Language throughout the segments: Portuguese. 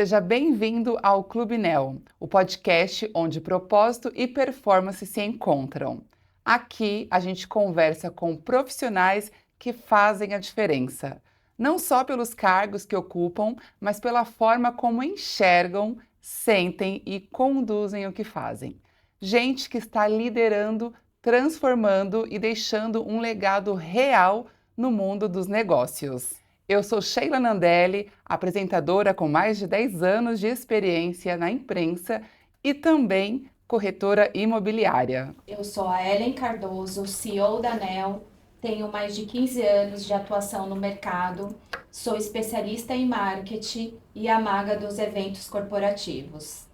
Seja bem-vindo ao Clube Neo, o podcast onde propósito e performance se encontram. Aqui a gente conversa com profissionais que fazem a diferença, não só pelos cargos que ocupam, mas pela forma como enxergam, sentem e conduzem o que fazem. Gente que está liderando, transformando e deixando um legado real no mundo dos negócios. Eu sou Sheila Nandelli, apresentadora com mais de 10 anos de experiência na imprensa e também corretora imobiliária. Eu sou a Ellen Cardoso, CEO da NEL, tenho mais de 15 anos de atuação no mercado, sou especialista em marketing e a maga dos eventos corporativos.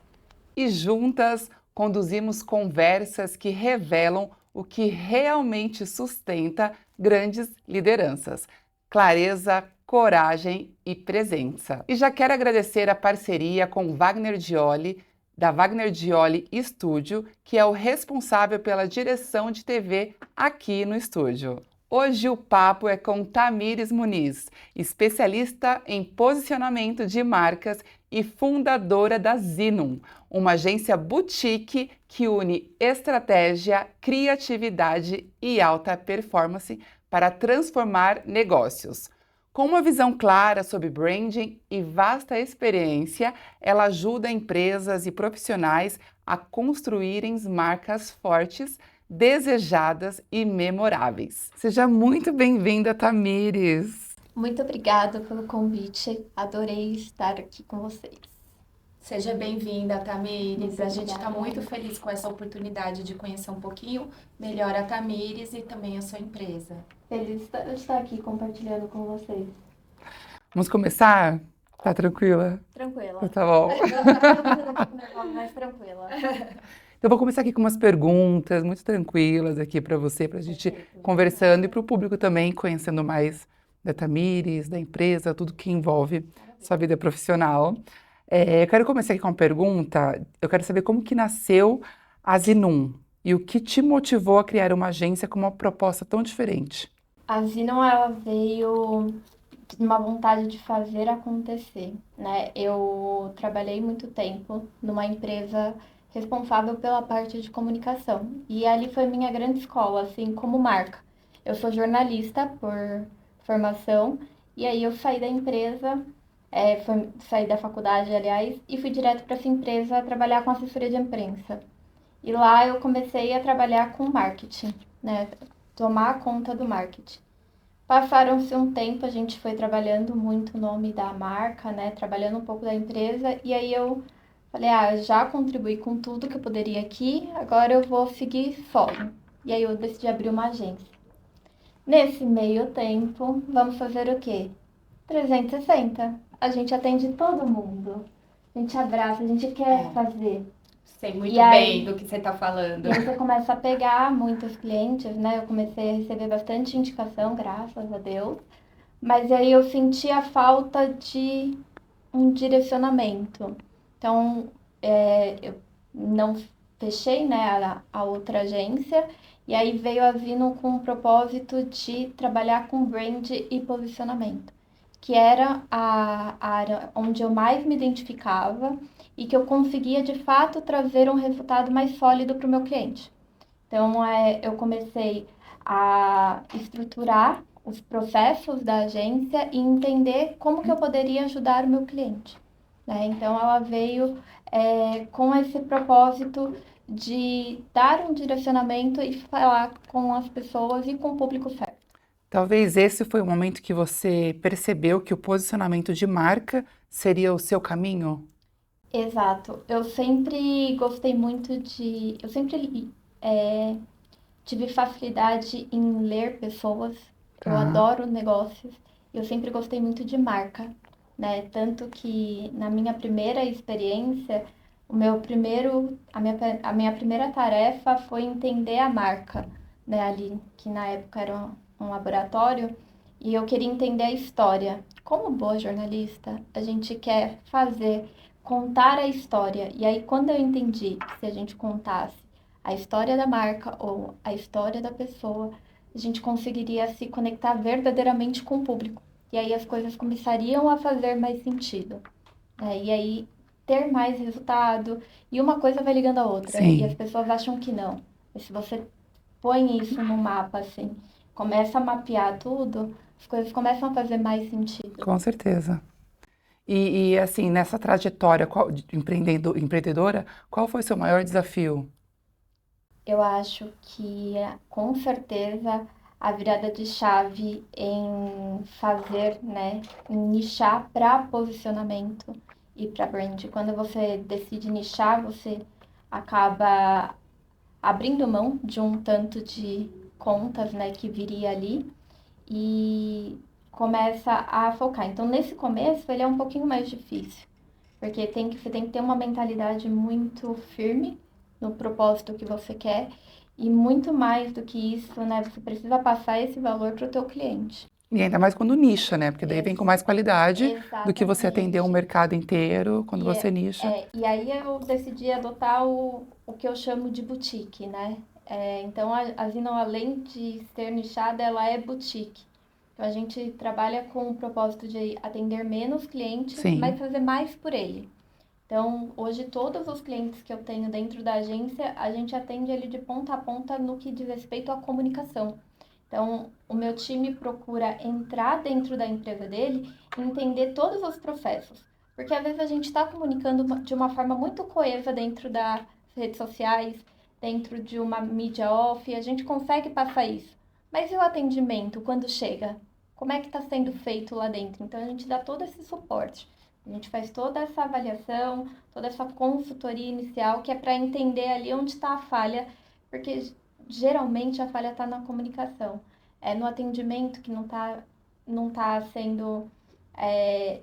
E juntas conduzimos conversas que revelam o que realmente sustenta grandes lideranças: clareza, coragem e presença. E já quero agradecer a parceria com Wagner Dioli, da Wagner Dioli Studio, que é o responsável pela direção de TV aqui no estúdio. Hoje o papo é com Tamires Muniz, especialista em posicionamento de marcas e fundadora da Zinum, uma agência boutique que une estratégia, criatividade e alta performance para transformar negócios. Com uma visão clara sobre branding e vasta experiência, ela ajuda empresas e profissionais a construírem marcas fortes, desejadas e memoráveis. Seja muito bem-vinda, Tamires! Muito obrigada pelo convite, adorei estar aqui com vocês. Seja bem-vinda, Tamires. Muito A gente está obrigada. muito feliz com essa oportunidade de conhecer um pouquinho melhor a Tamires e também a sua empresa. Feliz de estar aqui compartilhando com vocês. Vamos começar? Tá tranquila? Tranquila. Tá bom. Mais tranquila. Eu vou começar aqui com umas perguntas muito tranquilas aqui para você, para a gente conversando e para o público também, conhecendo mais da Tamires, da empresa, tudo que envolve sua vida profissional. Eu quero começar aqui com uma pergunta. Eu quero saber como que nasceu a Zinum e o que te motivou a criar uma agência com uma proposta tão diferente. A Zinon, ela veio de uma vontade de fazer acontecer, né? Eu trabalhei muito tempo numa empresa responsável pela parte de comunicação e ali foi minha grande escola, assim, como marca. Eu sou jornalista por formação e aí eu saí da empresa, saí da faculdade, aliás, e fui direto para essa empresa trabalhar com assessoria de imprensa. E lá eu comecei a trabalhar com marketing, né? Tomar conta do marketing. Passaram-se um tempo, a gente foi trabalhando muito o nome da marca, né? Trabalhando um pouco da empresa. E aí eu falei, já contribuí com tudo que eu poderia aqui, agora eu vou seguir solo. E aí eu decidi abrir uma agência. Nesse meio tempo, vamos fazer o quê? 360. A gente atende todo mundo. A gente abraça, a gente quer fazer. Sei muito E aí- bem do que você está falando. E aí você começa a pegar muitos clientes, né? Eu comecei a receber bastante indicação, graças a Deus. Mas aí eu senti a falta de um direcionamento. Então, eu não fechei, né, a outra agência. E aí veio a Vino com o propósito de trabalhar com brand e posicionamento, que era a área onde eu mais me identificava e que eu conseguia, de fato, trazer um resultado mais sólido para o meu cliente. Então, eu comecei a estruturar os processos da agência e entender como que eu poderia ajudar o meu cliente, né? Então, ela veio com esse propósito de dar um direcionamento e falar com as pessoas e com o público certo. Talvez esse foi o momento que você percebeu que o posicionamento de marca seria o seu caminho? Exato. Eu sempre gostei muito de. Eu sempre tive facilidade em ler pessoas. Eu adoro negócios. Eu sempre gostei muito de marca, né? Tanto que na minha primeira experiência, a minha primeira tarefa foi entender a marca, né? Ali, que na época era um laboratório, e eu queria entender a história. Como boa jornalista, a gente quer contar a história. E aí, quando eu entendi que se a gente contasse a história da marca ou a história da pessoa, a gente conseguiria se conectar verdadeiramente com o público. E aí as coisas começariam a fazer mais sentido. né? E aí ter mais resultado. E uma coisa vai ligando a outra. E as Sim, pessoas acham que não. E se você põe isso no mapa, assim, começa a mapear tudo, as coisas começam a fazer mais sentido. com certeza. Assim, nessa trajetória de empreendedora, qual foi o seu maior desafio? Eu acho que, com certeza, a virada de chave em fazer, né, em nichar para posicionamento e para brand. Quando você decide nichar, você acaba abrindo mão de um tanto de contas, né, que viria ali e começa a focar. Então, nesse começo, ele é um pouquinho mais difícil, porque você tem que ter uma mentalidade muito firme no propósito que você quer e muito mais do que isso, né? Você precisa passar esse valor para o teu cliente. E ainda mais quando nicha, né? Porque daí vem com mais qualidade do que você atender um Exatamente. mercado inteiro quando E, você nicha. e aí eu decidi adotar o que eu chamo de boutique, né? Então a Zino, além de ser nichada, ela é boutique. Então a gente trabalha com o propósito de atender menos clientes, mas Sim, fazer mais por ele. Então, hoje todos os clientes que eu tenho dentro da agência, a gente atende ele de ponta a ponta no que diz respeito à comunicação. Então, o meu time procura entrar dentro da empresa dele e entender todos os processos. Porque às vezes a gente está comunicando de uma forma muito coesa dentro das redes sociais, dentro de uma mídia off, a gente consegue passar isso. Mas e o atendimento quando chega? Como é que está sendo feito lá dentro? Então, a gente dá todo esse suporte. A gente faz toda essa avaliação, toda essa consultoria inicial, que é para entender ali onde está a falha, porque geralmente a falha está na comunicação. É no atendimento que não tá sendo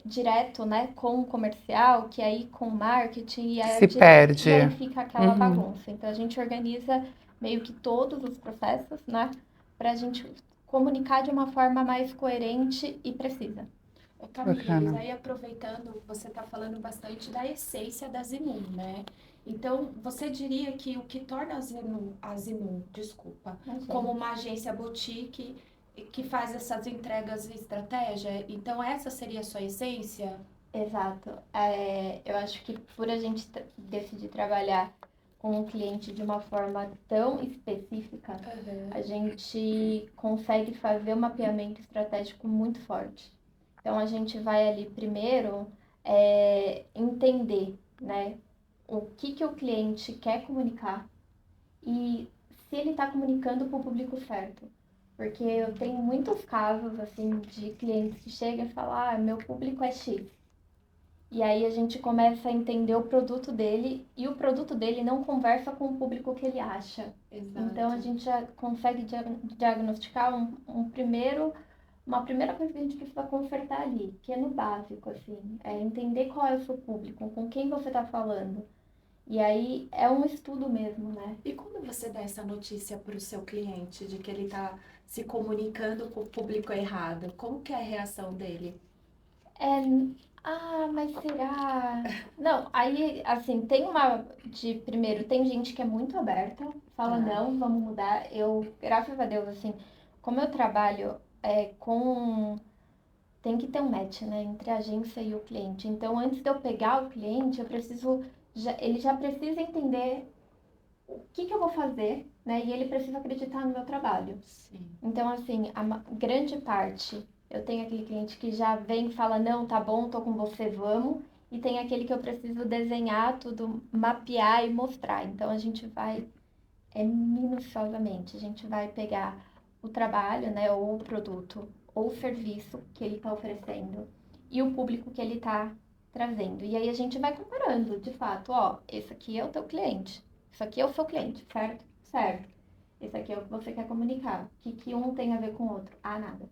direto, né, com o comercial, que aí com o marketing, que se perde. e aí fica aquela Uhum, bagunça. Então a gente organiza meio que todos os processos, né, para a gente comunicar de uma forma mais coerente e precisa. Ô, Tamires, bacana. aí aproveitando, você está falando bastante da essência da Zimun, né? Então, você diria que o que torna a Zimun, desculpa, como Imagina. uma agência boutique que faz essas entregas e estratégia, então essa seria a sua essência? Exato. Eu acho que por a gente decidir trabalhar com o cliente de uma forma tão específica, Aham. a gente consegue fazer um mapeamento estratégico muito forte. Então, a gente vai ali primeiro entender, né, o que o cliente quer comunicar e se ele está comunicando para o público certo. Porque eu tenho muitos casos, assim, de clientes que chegam e falam, ah, meu público é X. E aí a gente começa a entender o produto dele e o produto dele não conversa com o público que ele acha. Então a Exato. gente já consegue diagnosticar uma primeira coisa que a gente precisa consertar ali, que é no básico, assim, é entender qual é o seu público, com quem você está falando. E aí é um estudo mesmo, né? E quando você dá essa notícia para o seu cliente de que ele está se comunicando com o público errado, como que é a reação dele? É, mas será? Não, aí, assim, primeiro, tem gente que é muito aberta, fala, Tá. não, vamos mudar. Eu, graças a Deus, assim, como eu trabalho tem que ter um match, né, entre a agência e o cliente. Então, antes de eu pegar o cliente, ele já precisa entender o que eu vou fazer, né, e ele precisa acreditar no meu trabalho. Sim. Então, assim, grande parte, eu tenho aquele cliente que já vem e fala, não, tá bom, tô com você, vamos. E tem aquele que eu preciso desenhar tudo, mapear e mostrar. Então, a gente vai, minuciosamente, a gente vai pegar o trabalho, né, ou o produto, ou o serviço que ele está oferecendo e o público que ele está trazendo. E aí a gente vai comparando, de fato, ó, esse aqui é o teu cliente, isso aqui é o seu cliente, certo? Certo. Esse aqui é o que você quer comunicar. O que um tem a ver com o outro? Ah, nada.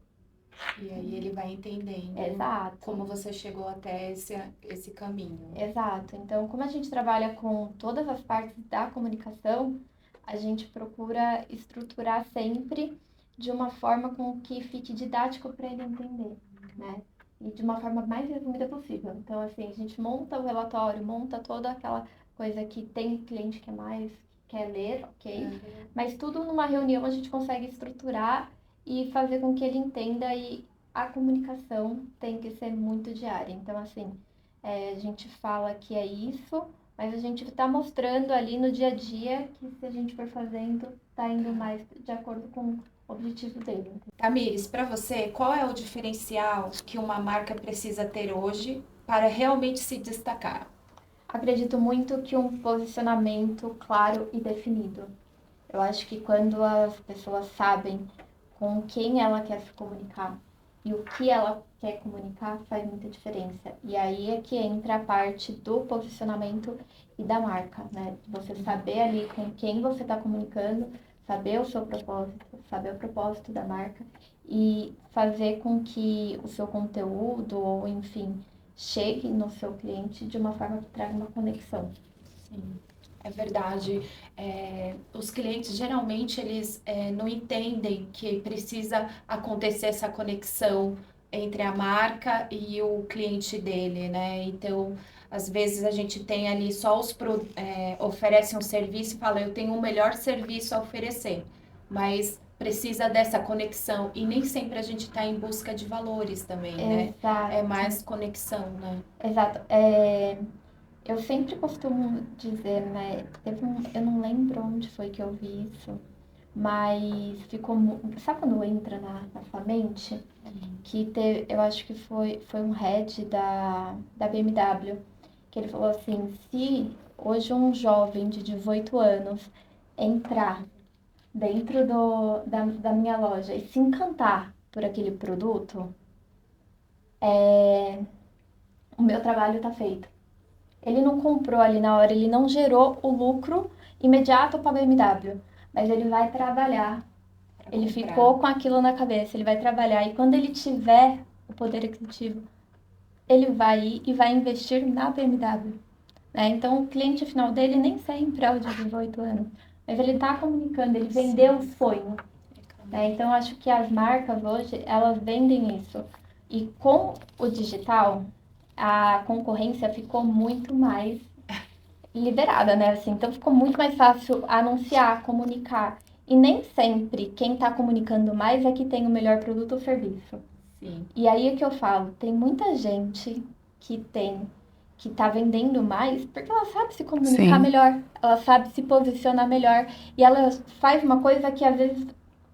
E aí ele vai entendendo Exato. como você chegou até esse caminho. Exato. Então, como a gente trabalha com todas as partes da comunicação, a gente procura estruturar sempre de uma forma com que fique didático para ele entender, né? E de uma forma mais resumida possível. Então, assim, a gente monta o relatório, monta toda aquela coisa que tem cliente que é mais quer ler, ok? Uhum. Mas tudo numa reunião a gente consegue estruturar e fazer com que ele entenda e a comunicação tem que ser muito diária. Então, assim, A gente fala que é isso, mas a gente está mostrando ali no dia a dia que se a gente for fazendo, está indo mais de acordo com o objetivo dele. Tamires, para você, qual é o diferencial que uma marca precisa ter hoje para realmente se destacar? Acredito muito que um posicionamento claro e definido. Eu acho que quando as pessoas sabem com quem ela quer se comunicar e o que ela quer comunicar, faz muita diferença. E aí é que entra a parte do posicionamento e da marca, né? Você saber ali com quem você está comunicando, saber o seu propósito, saber o propósito da marca e fazer com que o seu conteúdo, ou enfim, chegue no seu cliente de uma forma que traga uma conexão. Sim, é verdade. Os clientes geralmente eles não entendem que precisa acontecer essa conexão entre a marca e o cliente dele, né? Então, às vezes a gente tem ali só oferece um serviço e fala, eu tenho um melhor serviço a oferecer, mas precisa dessa conexão e nem sempre a gente está em busca de valores também, né? Exato. É mais conexão, né? Exato. Eu sempre costumo dizer, né? Eu não lembro onde foi que eu vi isso, mas ficou. Sabe quando entra na sua mente? Que teve, eu acho que foi um head da BMW, que ele falou assim: se hoje um jovem de 18 anos entrar dentro da minha loja e se encantar por aquele produto, o meu trabalho está feito. Ele não comprou ali na hora, ele não gerou o lucro imediato para a BMW, mas ele vai trabalhar. Ele ficou com aquilo na cabeça, ele vai trabalhar e quando ele tiver o poder aquisitivo, ele vai ir e vai investir na BMW. Né? Então, o cliente final dele nem sempre é o de 18 anos, mas ele está comunicando, ele vendeu o sonho. Né? Então, eu acho que as marcas hoje, elas vendem isso. E com o digital, a concorrência ficou muito mais liberada, né? Assim, então ficou muito mais fácil anunciar, comunicar. E nem sempre quem está comunicando mais é que tem o melhor produto ou serviço. Sim. E aí é que eu falo, tem muita gente que está vendendo mais porque ela sabe se comunicar Sim. melhor, ela sabe se posicionar melhor e ela faz uma coisa que às vezes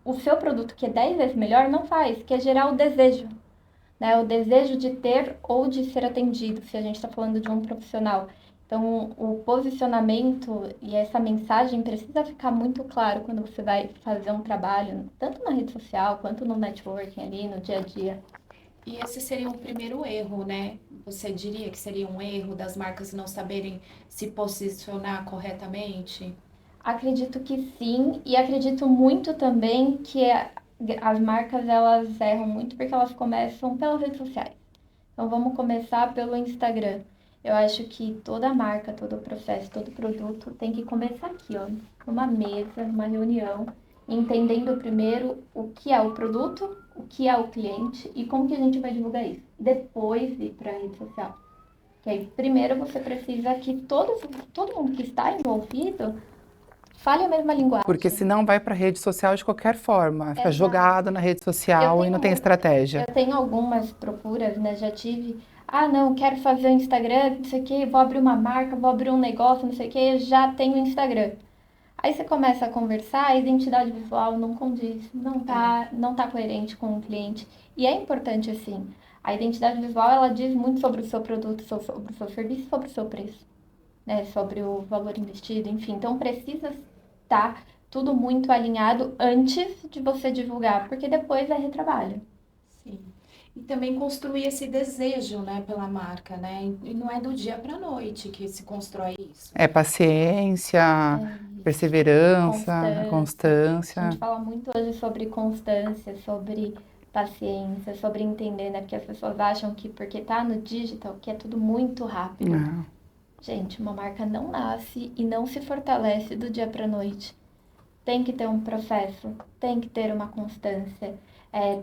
o seu produto, que é 10 vezes melhor, não faz, que é gerar o desejo. Né, o desejo de ter ou de ser atendido, se a gente está falando de um profissional. Então, o posicionamento e essa mensagem precisa ficar muito claro quando você vai fazer um trabalho, tanto na rede social quanto no networking ali, no dia a dia. E esse seria um primeiro erro, né? Você diria que seria um erro das marcas não saberem se posicionar corretamente? Acredito que sim, e acredito muito também que as marcas elas erram muito porque elas começam pelas redes sociais. Então vamos começar pelo Instagram. Eu acho que toda marca, todo processo, todo produto tem que começar aqui, ó, numa mesa, numa reunião, entendendo primeiro o que é o produto, o que é o cliente e como que a gente vai divulgar isso. Depois ir para a rede social. Que aí primeiro você precisa que todo mundo que está envolvido fale a mesma linguagem. Porque senão vai para a rede social de qualquer forma, fica Exato. jogado na rede social e não tem estratégia. Eu tenho algumas procuras, né? Já tive, não, quero fazer o Instagram, não sei o quê, vou abrir uma marca, vou abrir um negócio, não sei o quê, já tenho Instagram. Aí você começa a conversar, a identidade visual não condiz, não tá coerente com o cliente. E é importante, assim, a identidade visual, ela diz muito sobre o seu produto, sobre o seu serviço, sobre o seu preço, né? Sobre o valor investido, enfim. Então, precisa estar tudo muito alinhado antes de você divulgar, porque depois é retrabalho. Sim. E também construir esse desejo, né, pela marca, né? E não é do dia para a noite que se constrói isso. É paciência, perseverança, A constância. gente fala muito hoje sobre constância, sobre paciência, sobre entender, né? Porque as pessoas acham que porque tá no digital, que é tudo muito rápido. Não. Gente, uma marca não nasce e não se fortalece do dia para noite. Tem que ter um processo, tem que ter uma constância,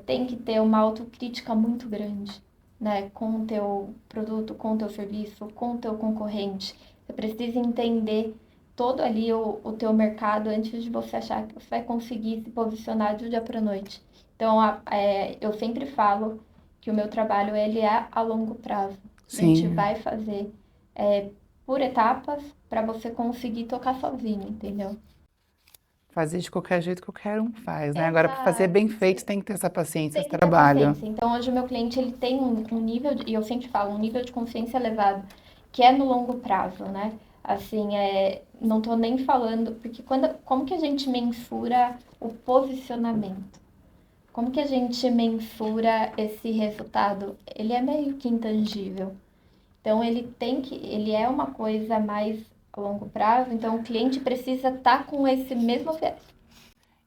tem que ter uma autocrítica muito grande, né? Com o teu produto, com o teu serviço, com o teu concorrente. Você precisa entender todo ali o teu mercado antes de você achar que você vai conseguir se posicionar de um dia para noite. Então, eu sempre falo que o meu trabalho ele é a longo prazo. A gente Sim. vai fazer por etapas para você conseguir tocar sozinho, entendeu? Fazer de qualquer jeito qualquer um faz, né? Agora, para fazer Exato. bem feito, tem que ter essa paciência, Tem esse que ter trabalho. paciência. Então, hoje o meu cliente ele tem um nível, e eu sempre falo, um nível de consciência elevado, que é no longo prazo, né? Assim, não tô nem falando, porque como que a gente mensura o posicionamento? Como que a gente mensura esse resultado? Ele é meio que intangível. Então, ele é uma coisa mais a longo prazo, então o cliente precisa estar com esse mesmo viés.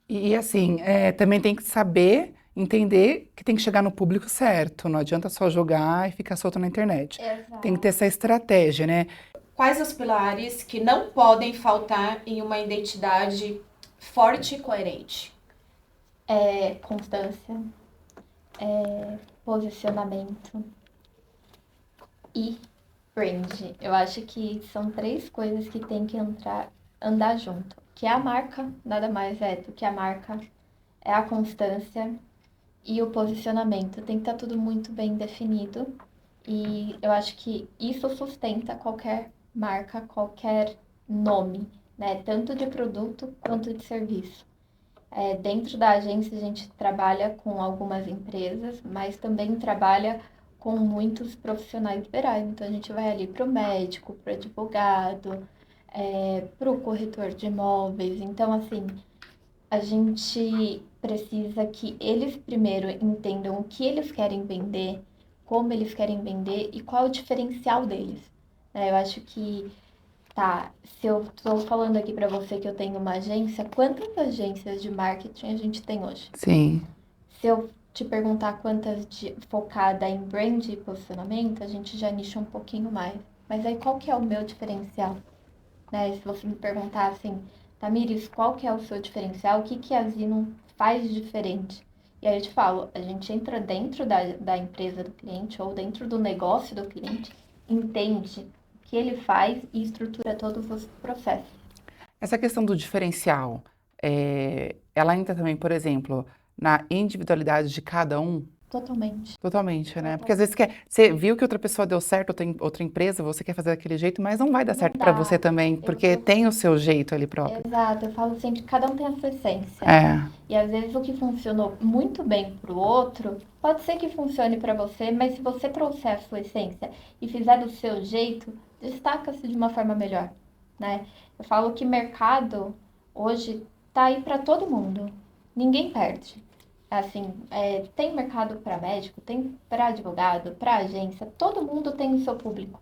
E assim, também tem que saber, entender que tem que chegar no público certo. Não adianta só jogar e ficar solto na internet. Tem que ter Exato. essa estratégia, né? Quais os pilares que não podem faltar em uma identidade forte e coerente? Constância, posicionamento e brand. Eu acho que são três coisas que tem que andar junto. Que é a marca, nada mais é do que a marca, é a constância e o posicionamento. Tem que estar tudo muito bem definido. E eu acho que isso sustenta qualquer marca, qualquer nome, né? Tanto de produto quanto de serviço. Dentro da agência a gente trabalha com algumas empresas, mas também trabalha com muitos profissionais liberais. Então a gente vai ali para o médico, para o advogado, para o corretor de imóveis. Então, assim, a gente precisa que eles primeiro entendam o que eles querem vender, como eles querem vender e qual é o diferencial deles. Eu acho que, tá, se eu estou falando aqui para você que eu tenho uma agência, quantas agências de marketing a gente tem hoje? Sim. Se eu te perguntar quantas focada em brand e posicionamento, a gente já nicha um pouquinho mais. Mas aí qual que é o meu diferencial? Né? Se você me perguntar assim, Tamires, qual que é o seu diferencial? O que que a Zino faz de diferente? E aí eu te falo, a gente entra dentro da empresa do cliente ou dentro do negócio do cliente, entende o que ele faz e estrutura todos os processos. Essa questão do diferencial, ela entra também, por exemplo, na individualidade de cada um? Totalmente. Totalmente, né? Porque às vezes você viu que outra pessoa deu certo, outra, outra empresa, você quer fazer daquele jeito, mas não vai dar Não certo para você dá. também, Eu porque vou tem o seu jeito ali próprio. Exato, eu falo sempre, cada um tem a sua essência. É, E às vezes o que funcionou muito bem para o outro, pode ser que funcione para você, mas se você trouxer a sua essência e fizer do seu jeito, destaca-se de uma forma melhor, né? Eu falo que mercado hoje tá aí para todo mundo. Ninguém perde. Assim, tem mercado para médico, tem para advogado, para agência, todo mundo tem o seu público.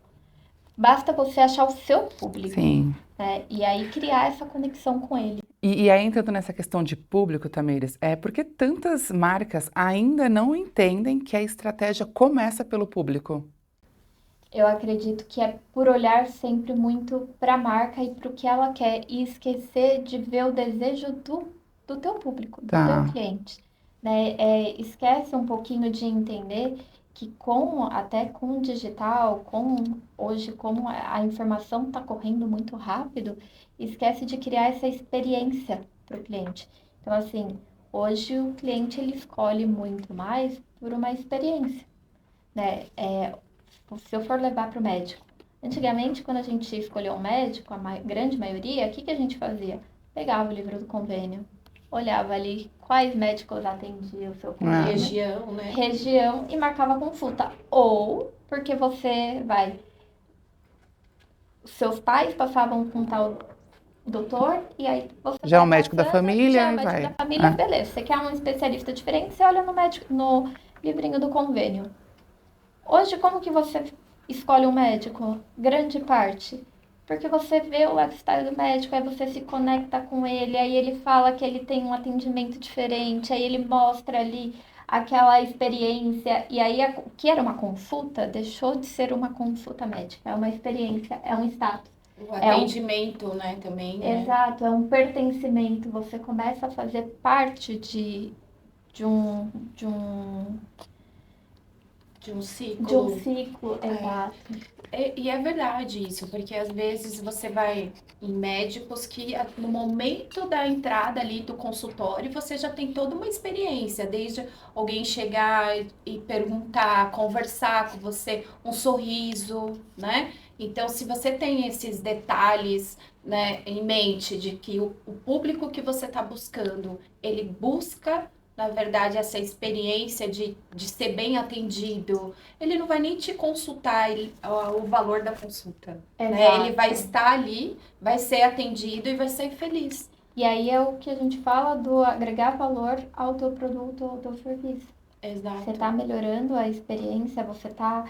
Basta você achar o seu público, sim. né? E aí criar essa conexão com ele. E aí, entrando nessa questão de público, Tamires, porque tantas marcas ainda não entendem que a estratégia começa pelo público? Eu acredito que é por olhar sempre muito para a marca e para o que ela quer e esquecer de ver o desejo do teu público, do teu Tá, cliente, né? Esquece um pouquinho de entender que até com o digital, com hoje como a informação está correndo muito rápido, esquece de criar essa experiência para o cliente. Então, assim, hoje o cliente ele escolhe muito mais por uma experiência, né? Se eu for levar para o médico. Antigamente, quando a gente escolheu um médico, grande maioria, o que, que a gente fazia? Pegava o livro do convênio, olhava ali quais médicos atendiam o seu convênio, Região, né? região e marcava consulta. Ou porque você vai. Seus pais passavam com tal doutor e aí você já é o vai médico da passando, já é família o e médico da vai. família, beleza. Você quer um especialista diferente, você olha no médico, no livrinho do convênio. Hoje, como que você escolhe um médico? Grande parte. Porque você vê o lifestyle do médico, aí você se conecta com ele, aí ele fala que ele tem um atendimento diferente, aí ele mostra ali aquela experiência, e aí o que era uma consulta deixou de ser uma consulta médica, é uma experiência, é um status. O atendimento, né, também, né? Exato, é um pertencimento, você começa a fazer parte de um De um ciclo. de um ciclo, exato. E é verdade isso, porque às vezes você vai em médicos que no momento da entrada ali do consultório você já tem toda uma experiência, desde alguém chegar e perguntar, conversar com você, um sorriso, né? Então, se você tem esses detalhes, né, em mente de que o público que você está buscando, ele busca, na verdade, essa experiência de ser bem atendido, ele não vai nem te consultar o valor da consulta, né? Ele vai Exato. estar ali, vai ser atendido e vai ser feliz. E aí é o que a gente fala do agregar valor ao teu produto ou ao teu serviço. Você Exato. está melhorando a experiência, você está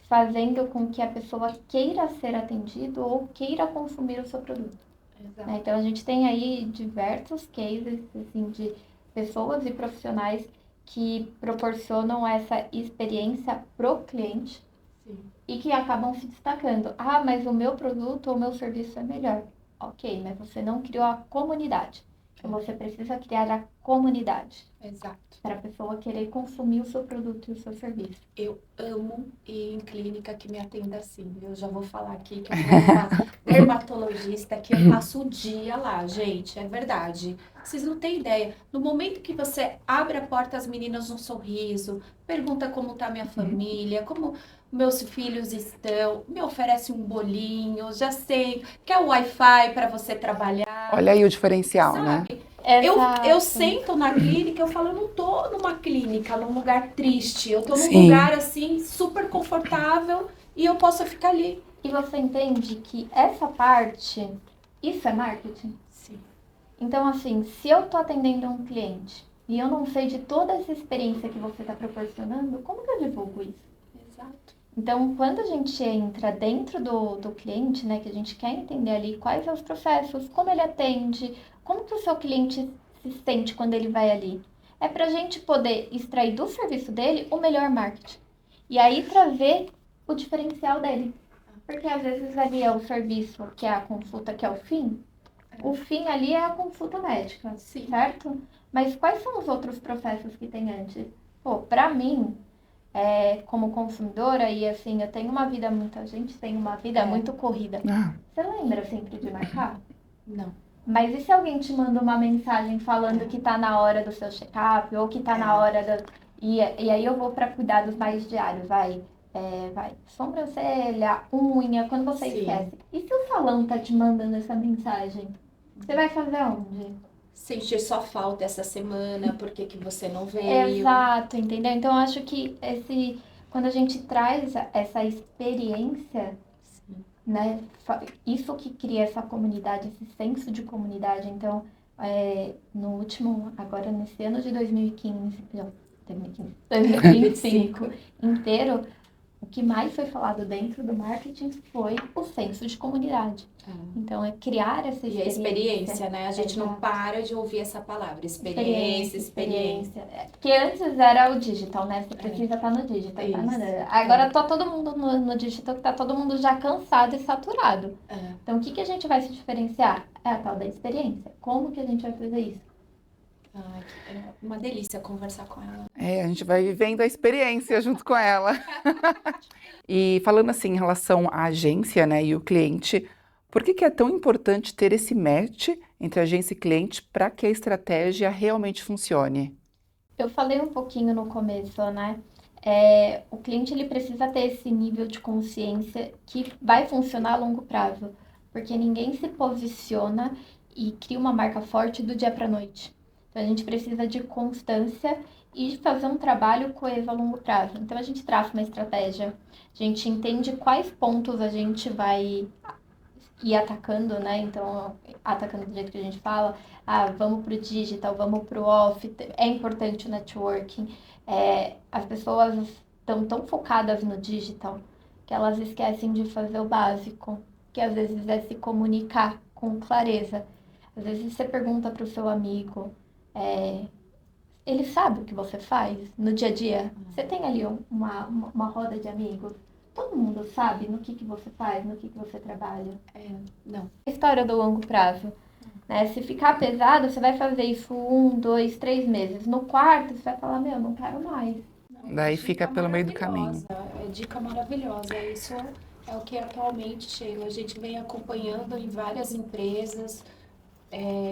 fazendo com que a pessoa queira ser atendido ou queira consumir o seu produto. Exato. Né? Então a gente tem aí diversos cases assim, de pessoas e profissionais que proporcionam essa experiência pro cliente. Sim. E que acabam se destacando. Ah, mas o meu produto ou o meu serviço é melhor. Ok, mas você não criou a comunidade. Então você precisa criar a comunidade Exato. para a pessoa querer consumir o seu produto e o seu serviço. Eu amo ir em clínica que me atenda assim. Eu já vou falar aqui que eu tenho uma dermatologista que eu passo o dia lá, gente, é verdade. Vocês não têm ideia. No momento que você abre a porta, as meninas um sorriso, pergunta como tá minha família, como meus filhos estão, me oferece um bolinho, já sei, quer o Wi-Fi para você trabalhar, Olha aí o diferencial, né? sabe? Exato. Eu sento na clínica, eu falo, eu não tô numa clínica, num lugar triste, eu tô num Sim. lugar assim, super confortável e eu posso ficar ali. E você entende que essa parte, isso é marketing? Sim. Então, assim, se eu tô atendendo um cliente e eu não sei de toda essa experiência que você está proporcionando, como que eu divulgo isso? Exato. Então, quando a gente entra dentro do cliente, né, que a gente quer entender ali quais são os processos, como ele atende, como que o seu cliente se sente quando ele vai ali, é para a gente poder extrair do serviço dele o melhor marketing. E aí trazer o diferencial dele. Porque às vezes ali é o serviço, que é a consulta, que é o fim. O fim ali é a consulta médica, Sim. certo? Mas quais são os outros processos que tem antes? Pô, para mim, como consumidora, e assim, eu tenho uma vida, muita gente tem uma vida muito corrida. Ah, Você lembra sempre de marcar? Não. Mas e se alguém te manda uma mensagem falando que tá na hora do seu check-up, ou que tá na hora da... E aí eu vou para cuidados mais diários, vai, sobrancelha, unha, quando você Sim. esquece. E se o salão tá te mandando essa mensagem? Você vai fazer onde? Sentir só falta essa semana, por que que você não veio? Exato, entendeu? Então, eu acho que quando a gente traz essa experiência, Sim. né, isso que cria essa comunidade, esse senso de comunidade. Então, no último, agora nesse ano de 2015, não, 2025 inteiro, o que mais foi falado dentro do marketing foi o senso de comunidade. Então, é criar essa E a experiência, né? A gente não Exato. para de ouvir essa palavra. Experiência. Porque antes era o digital, né? Você precisa estar no digital. Agora tá todo mundo no digital, que tá todo mundo já cansado e saturado. Então, o que a gente vai se diferenciar? É a tal da experiência. Como que a gente vai fazer isso? É uma delícia conversar com ela. a gente vai vivendo a experiência junto com ela. E falando assim em relação à agência, né, e o cliente, por que é tão importante ter esse match entre agência e cliente para que a estratégia realmente funcione? Eu falei um pouquinho no começo, né? O cliente ele precisa ter esse nível de consciência que vai funcionar a longo prazo, porque ninguém se posiciona e cria uma marca forte do dia para a noite. Então a gente precisa de constância e de fazer um trabalho coeso a longo prazo. Então a gente traça uma estratégia, a gente entende quais pontos a gente vai ir atacando, né? Então, atacando do jeito que a gente fala, vamos pro digital, vamos pro off, é importante o networking. As pessoas estão tão focadas no digital que elas esquecem de fazer o básico, que às vezes é se comunicar com clareza. Às vezes você pergunta pro seu amigo, ele sabe o que você faz no dia a dia? Você tem ali uma roda de amigos? Todo mundo sabe no que você faz, no que você trabalha? Não. História do longo prazo. Né? Se ficar pesado, você vai fazer isso 1, 2, 3 meses. No quarto, você vai falar, não quero mais. Não. Daí fica Dica pelo meio do caminho. maravilhosa, é dica maravilhosa. Isso é o que atualmente, Sheila, a gente vem acompanhando em várias empresas,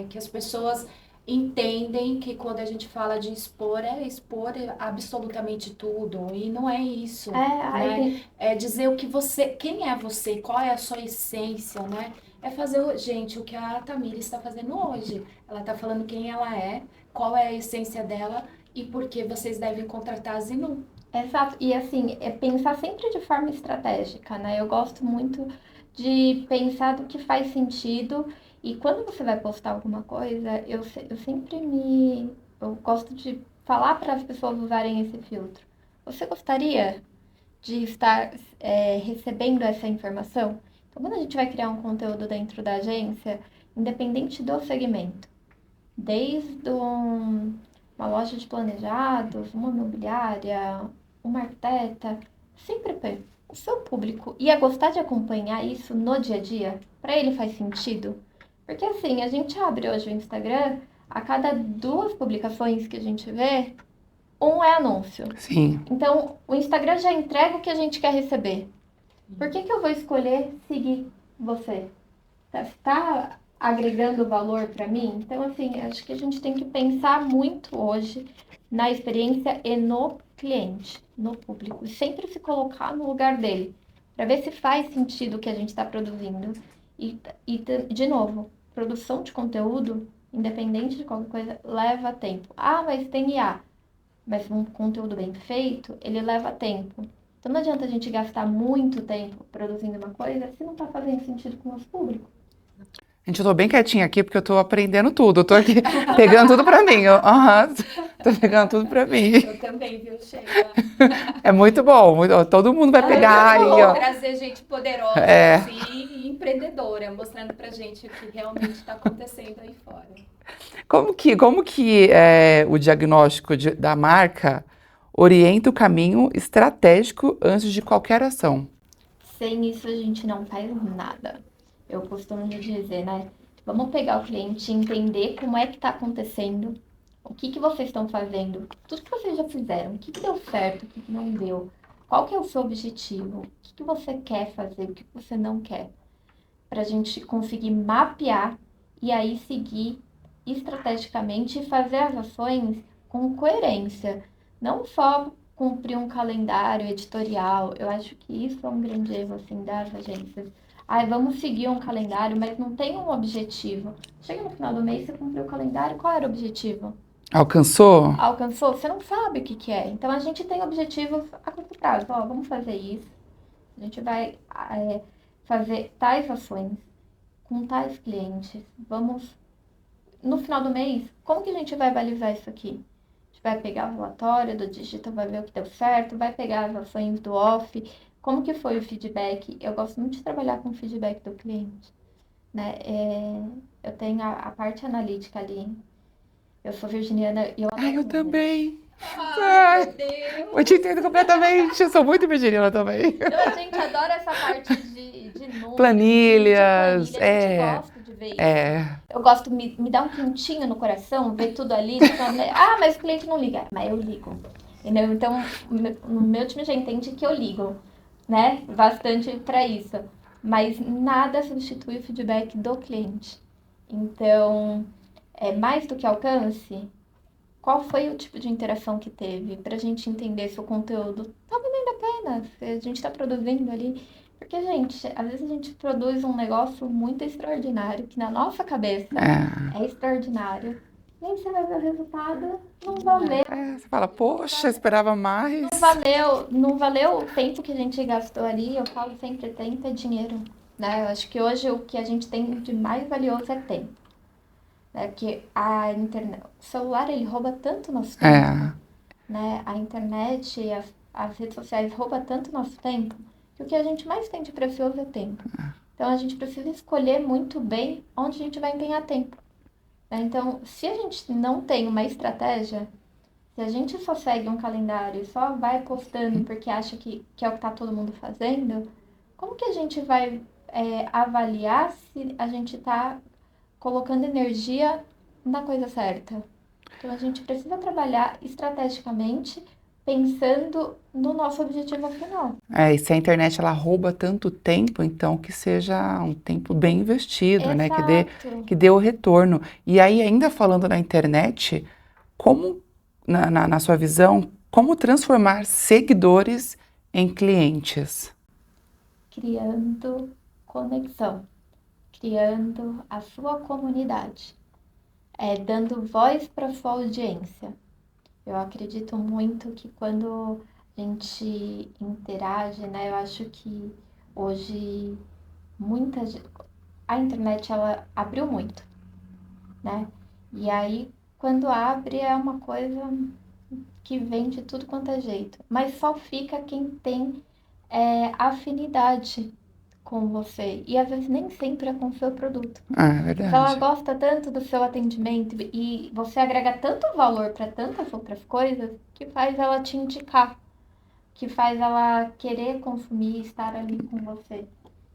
que as pessoas entendem que quando a gente fala de expor, é expor absolutamente tudo, e não é isso, Aí né? tem. É dizer o que você, quem é você, qual é a sua essência, né? É fazer, gente, o que a Tamira está fazendo hoje. Ela está falando quem ela é, qual é a essência dela e por que vocês devem contratar a Zinu. Exato. E assim, é pensar sempre de forma estratégica, né? Eu gosto muito de pensar do que faz sentido. E quando você vai postar alguma coisa, eu sempre me. Eu gosto de falar para as pessoas usarem esse filtro. Você gostaria de estar recebendo essa informação? Então, quando a gente vai criar um conteúdo dentro da agência, independente do segmento, desde uma loja de planejados, uma imobiliária, uma arquiteta, sempre põe. O seu público ia gostar de acompanhar isso no dia a dia? Para ele faz sentido? Porque assim, a gente abre hoje o Instagram, a cada duas publicações que a gente vê, um é anúncio. Sim. Então, o Instagram já entrega o que a gente quer receber. Por que que eu vou escolher seguir você? Tá agregando valor para mim? Então, assim, acho que a gente tem que pensar muito hoje na experiência e no cliente, no público, e sempre se colocar no lugar dele, para ver se faz sentido o que a gente está produzindo. De novo, produção de conteúdo, independente de qualquer coisa, leva tempo. Ah, mas tem IA. Mas um conteúdo bem feito, ele leva tempo. Então não adianta a gente gastar muito tempo produzindo uma coisa se não está fazendo sentido com o nosso público. Gente, eu tô bem quietinha aqui porque eu tô aprendendo tudo. Eu tô aqui pegando tudo pra mim. Tô pegando tudo pra mim. Eu também, viu, Sheila? É muito bom. Todo mundo vai pegar aí, ó. Trazer gente poderosa, É. assim, e empreendedora, mostrando pra gente o que realmente está acontecendo aí fora. Como que o diagnóstico da marca orienta o caminho estratégico antes de qualquer ação? Sem isso a gente não faz nada. Eu costumo dizer, né? Vamos pegar o cliente e entender como é que está acontecendo, o que que vocês estão fazendo, tudo que vocês já fizeram, o que que deu certo, o que que não deu, qual que é o seu objetivo, o que que você quer fazer, o que que você não quer, para a gente conseguir mapear e aí seguir estrategicamente e fazer as ações com coerência, não só cumprir um calendário editorial. Eu acho que isso é um grande erro assim das agências. Ai, vamos seguir um calendário, mas não tem um objetivo. Chega no final do mês, você cumpriu o calendário, qual era o objetivo? Alcançou? Alcançou? Você não sabe o que que é. Então a gente tem objetivos a curto prazo. Ó, vamos fazer isso. A gente vai fazer tais ações com tais clientes. Vamos, no final do mês, como que a gente vai balizar isso aqui? A gente vai pegar o relatório do digital, vai ver o que deu certo, vai pegar as ações do off, como que foi o feedback. Eu gosto muito de trabalhar com o feedback do cliente, né? Eu tenho a parte analítica ali. Eu sou virginiana e eu adoro Ai, eu números. também. Ai, meu Deus! Eu te entendo completamente. Eu sou muito virginiana também. Então a gente adora essa parte de números, Planilhas, de planilha. A gente gosta de ver isso. É. Eu gosto, me dá um quentinho no coração, ver tudo ali. Mas o cliente não liga. Mas eu ligo. Entendeu? Então, o meu time já entende que eu ligo, né? Bastante para isso. Mas nada substitui o feedback do cliente. Então, mais do que alcance, qual foi o tipo de interação que teve? Para a gente entender se o conteúdo tá valendo a pena, se a gente está produzindo ali. Porque, gente, às vezes a gente produz um negócio muito extraordinário, que na nossa cabeça é extraordinário. E aí você vai ver o resultado, não valeu. Você fala, poxa, esperava mais. Não valeu o tempo que a gente gastou ali. Eu falo sempre, tempo é dinheiro, né? Eu acho que hoje o que a gente tem de mais valioso é tempo. Né? Porque a internet, o celular, ele rouba tanto nosso tempo, né? A internet e as redes sociais roubam tanto nosso tempo, que o que a gente mais tem de precioso é tempo. Então, a gente precisa escolher muito bem onde a gente vai empenhar tempo. Né? Então, se a gente não tem uma estratégia, se a gente só segue um calendário e só vai postando porque acha que é o que está todo mundo fazendo, como que a gente vai avaliar se a gente está colocando energia na coisa certa? Então, a gente precisa trabalhar estrategicamente pensando no nosso objetivo final. E se a internet ela rouba tanto tempo, então que seja um tempo bem investido, né? Exato. Que dê o retorno. E aí, ainda falando na internet, como, na sua visão, como transformar seguidores em clientes? Criando conexão, criando a sua comunidade, dando voz para sua audiência. Eu acredito muito que quando a gente interage, né, eu acho que hoje a internet ela abriu muito, né? E aí quando abre é uma coisa que vem de tudo quanto é jeito, mas só fica quem tem afinidade com você. E às vezes nem sempre é com o seu produto. É Mas ela verdade. gosta tanto do seu atendimento e você agrega tanto valor para tantas outras coisas que faz ela te indicar, que faz ela querer consumir e estar ali com você.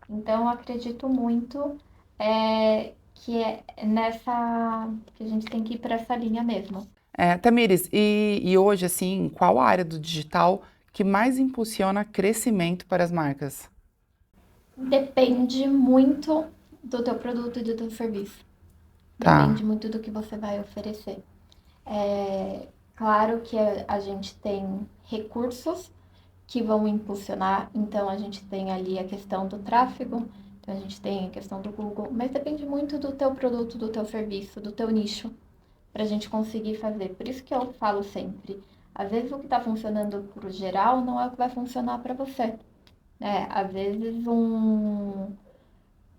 Então, eu acredito muito que é nessa que a gente tem que ir para essa linha mesmo. Tamires, e hoje, assim, qual a área do digital que mais impulsiona crescimento para as marcas? Depende muito do teu produto e do teu serviço. Tá. Depende muito do que você vai oferecer. Claro que a gente tem recursos que vão impulsionar, então a gente tem ali a questão do tráfego, então a gente tem a questão do Google, mas depende muito do teu produto, do teu serviço, do teu nicho, para a gente conseguir fazer. Por isso que eu falo sempre, às vezes o que está funcionando para o geral não é o que vai funcionar para você. Às vezes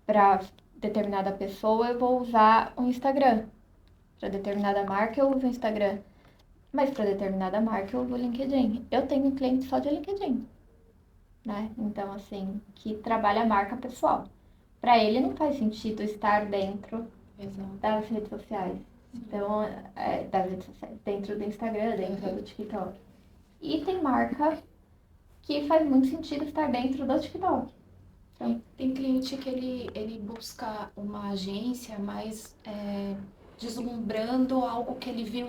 para determinada pessoa eu vou usar o Instagram, para determinada marca eu uso o Instagram, mas para determinada marca eu uso o LinkedIn. Eu tenho um cliente só de LinkedIn, né? Então, assim, que trabalha a marca pessoal. Para ele não faz sentido estar dentro das redes sociais. Então, das redes sociais, dentro do Instagram, dentro do TikTok. E tem marca que faz muito sentido estar dentro do TikTok. Então, Tem cliente que ele busca uma agência mais deslumbrando algo que ele viu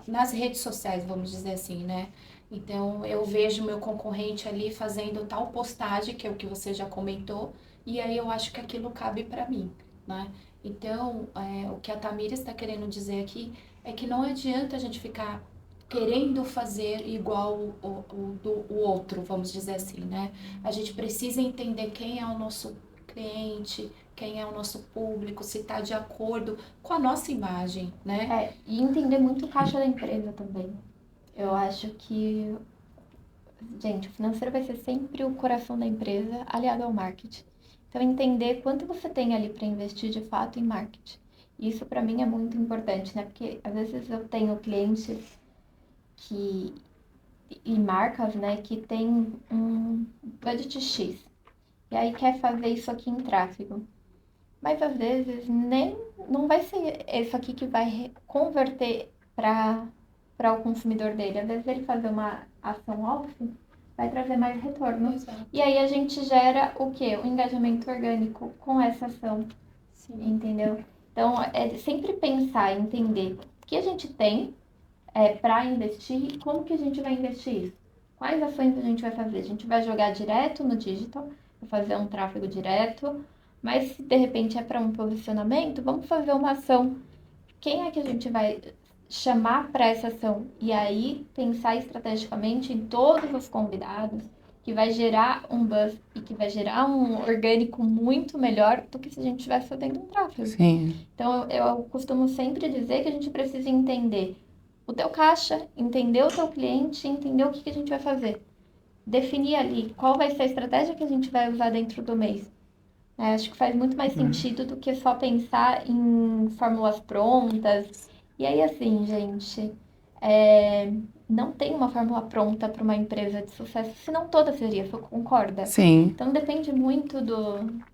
nas redes sociais, vamos dizer assim, né? Então, eu vejo meu concorrente ali fazendo tal postagem, que é o que você já comentou, e aí eu acho que aquilo cabe para mim, né? Então, o que a Tamires está querendo dizer aqui é que não adianta a gente ficar querendo fazer igual o outro, vamos dizer assim, né? A gente precisa entender quem é o nosso cliente, quem é o nosso público, se está de acordo com a nossa imagem, né? e entender muito o caixa da empresa também. Eu acho que, gente, o financeiro vai ser sempre o coração da empresa aliado ao marketing. Então, entender quanto você tem ali para investir de fato em marketing. Isso para mim é muito importante, né? Porque às vezes eu tenho clientes que e marcas, né, que tem um budget X. E aí quer fazer isso aqui em tráfego. Mas às vezes nem não vai ser isso aqui que vai converter para o consumidor dele. Às vezes ele fazer uma ação off vai trazer mais retorno. Exato. E aí a gente gera o quê? O engajamento orgânico com essa ação. Sim. Entendeu? Então, é sempre pensar, entender o que a gente tem para investir e como que a gente vai investir isso. Quais ações a gente vai fazer? A gente vai jogar direto no digital, vai fazer um tráfego direto, mas se de repente é para um posicionamento, vamos fazer uma ação. Quem é que a gente vai chamar para essa ação? E aí pensar estrategicamente em todos os convidados, que vai gerar um buzz e que vai gerar um orgânico muito melhor do que se a gente estivesse fazendo um tráfego. Sim. Então, eu costumo sempre dizer que a gente precisa entender o teu caixa, entender o teu cliente, entender o que a gente vai fazer. Definir ali qual vai ser a estratégia que a gente vai usar dentro do mês. Acho que faz muito mais sentido do que só pensar em fórmulas prontas. E aí, assim, gente, não tem uma fórmula pronta para uma empresa de sucesso, senão toda seria, você concorda? Sim. Então, depende muito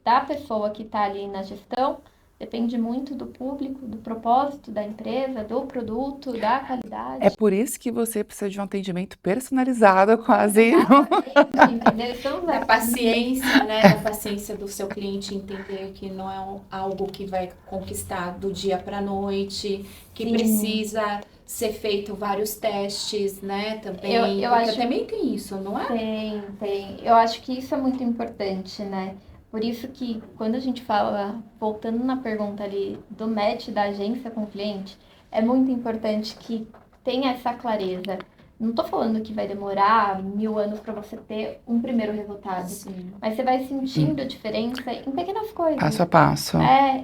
da pessoa que está ali na gestão, Depende muito do público, do propósito da empresa, do produto, da qualidade. É por isso que você precisa de um atendimento personalizado, quase. Exatamente, entendeu? Estamos Da aqui. paciência, né? Da paciência do seu cliente entender que não é algo que vai conquistar do dia para a noite, que Sim. precisa ser feito vários testes, né? Também, Eu porque acho- também tem isso, não é? Tem. Eu acho que isso é muito importante, né? Por isso que quando a gente fala, voltando na pergunta ali do match da agência com o cliente, é muito importante que tenha essa clareza. Não tô falando que vai demorar 1000 anos para você ter um primeiro resultado, Sim. mas você vai sentindo diferença em pequenas coisas. Passo a passo.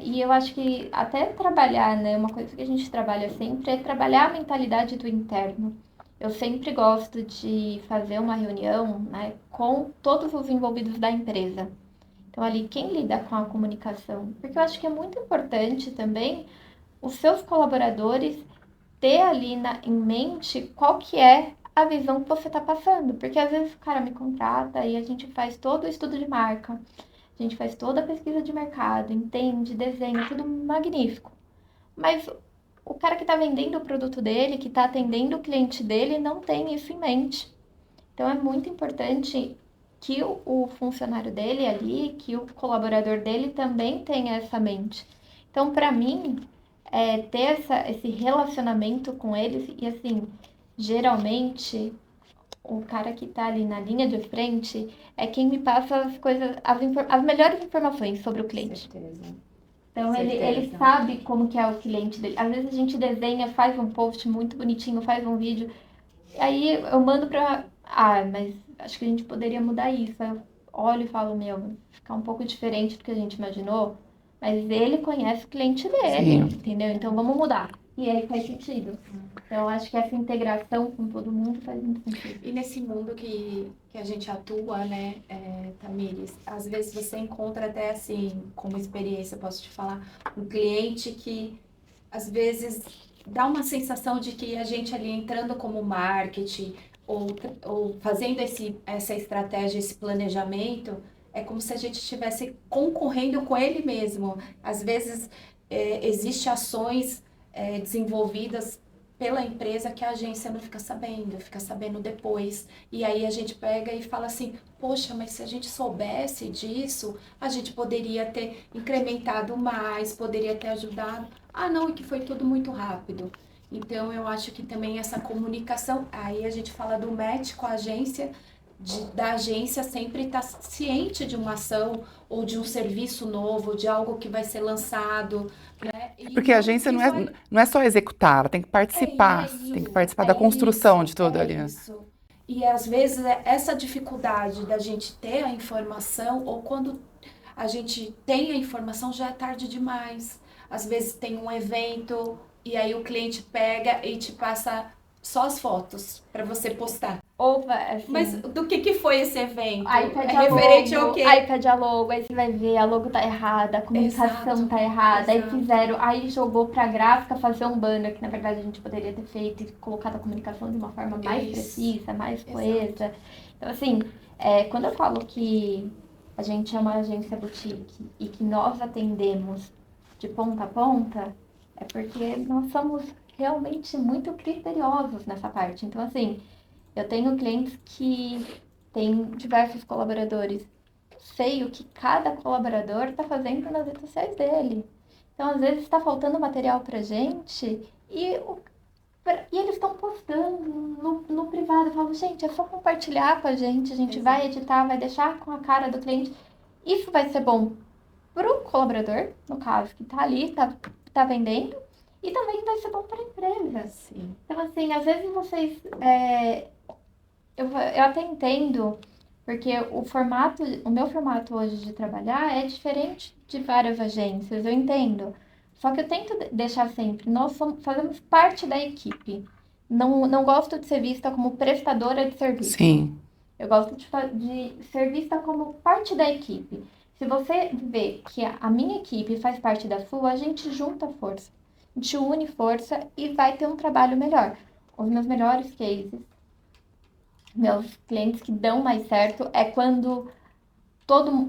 E eu acho que até trabalhar, né? Uma coisa que a gente trabalha sempre é trabalhar a mentalidade do interno. Eu sempre gosto de fazer uma reunião, né, com todos os envolvidos da empresa. Então, ali, quem lida com a comunicação? Porque eu acho que é muito importante também os seus colaboradores ter ali em mente qual que é a visão que você está passando. Porque às vezes o cara me contrata e a gente faz todo o estudo de marca, a gente faz toda a pesquisa de mercado, entende, desenha, tudo magnífico. Mas o cara que está vendendo o produto dele, que está atendendo o cliente dele, não tem isso em mente. Então é muito importante que o funcionário dele ali, que o colaborador dele também tenha essa mente. Então, para mim, ter esse relacionamento com eles, e assim, geralmente o cara que está ali na linha de frente é quem me passa as coisas, as melhores informações sobre o cliente. Certeza. Então ele Certeza. sabe como que é o cliente dele. Às vezes a gente desenha, faz um post muito bonitinho, faz um vídeo, aí eu mando pra. Ah, mas acho que a gente poderia mudar isso. Aí eu olho e falo, meu, vai ficar um pouco diferente do que a gente imaginou, mas ele conhece o cliente dele, Sim. entendeu? Então vamos mudar. E aí faz sentido. Então eu acho que essa integração com todo mundo faz muito sentido. E nesse mundo que a gente atua, né, Tamires, às vezes você encontra até assim, como experiência, posso te falar, um cliente que às vezes dá uma sensação de que a gente ali entrando como marketing ou fazendo essa estratégia, esse planejamento, é como se a gente estivesse concorrendo com ele mesmo. Às vezes existem ações desenvolvidas pela empresa que a agência não fica sabendo depois. E aí a gente pega e fala assim, poxa, mas se a gente soubesse disso, a gente poderia ter incrementado mais, poderia ter ajudado. Ah, não, é que foi tudo muito rápido. Então eu acho que também essa comunicação, aí a gente fala do match com a agência, da agência sempre estar ciente de uma ação ou de um serviço novo, de algo que vai ser lançado, né? E Porque a agência não é só executar, ela tem que participar, tem que participar da construção de tudo ali. Isso. E às vezes essa dificuldade da gente ter a informação, ou quando a gente tem a informação já é tarde demais. Às vezes tem um evento e aí o cliente pega e te passa só as fotos para você postar. Ou assim, Mas do que foi esse evento? aí pede É a referente logo, ao quê? aí pede a logo, aí você vai ver, a logo tá errada, a comunicação Exato, tá errada, exato. aí jogou pra gráfica fazer um banner, que na verdade a gente poderia ter feito e colocado a comunicação de uma forma mais Isso. precisa, mais Exato. coesa. Então, assim, quando eu falo que a gente é uma agência boutique e que nós atendemos de ponta a ponta, é porque nós somos realmente muito criteriosos nessa parte. Então, assim, eu tenho clientes que têm diversos colaboradores. Sei o que cada colaborador está fazendo nas redes sociais dele. Então, às vezes, está faltando material para gente e eles estão postando no privado. Eu falo, gente, é só compartilhar com a gente Exato. vai editar, vai deixar com a cara do cliente. Isso vai ser bom para o colaborador, no caso, que está ali, tá vendendo, e também vai ser bom para a empresa. Sim. Então, assim, às vezes vocês. Eu até entendo, porque o meu formato hoje de trabalhar é diferente de várias agências, eu entendo. Só que eu tento deixar sempre, fazemos parte da equipe. Não gosto de ser vista como prestadora de serviço. Sim. Eu gosto de ser vista como parte da equipe. Se você vê que a minha equipe faz parte da sua, a gente junta força. A gente une força e vai ter um trabalho melhor. Os meus melhores cases, meus clientes que dão mais certo, é quando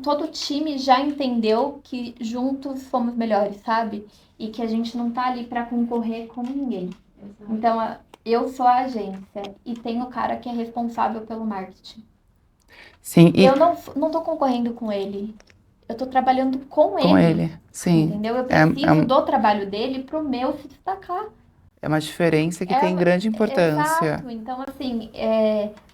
todo o time já entendeu que juntos somos melhores, sabe? E que a gente não tá ali para concorrer com ninguém. Então, eu sou a agência e tem o cara que é responsável pelo marketing. Sim, e Eu não tô concorrendo com ele. Eu tô trabalhando com com ele. ele, sim. Entendeu? Eu É, preciso do trabalho dele pro meu se destacar. é uma diferença que tem grande É, importância. exato. Então, assim,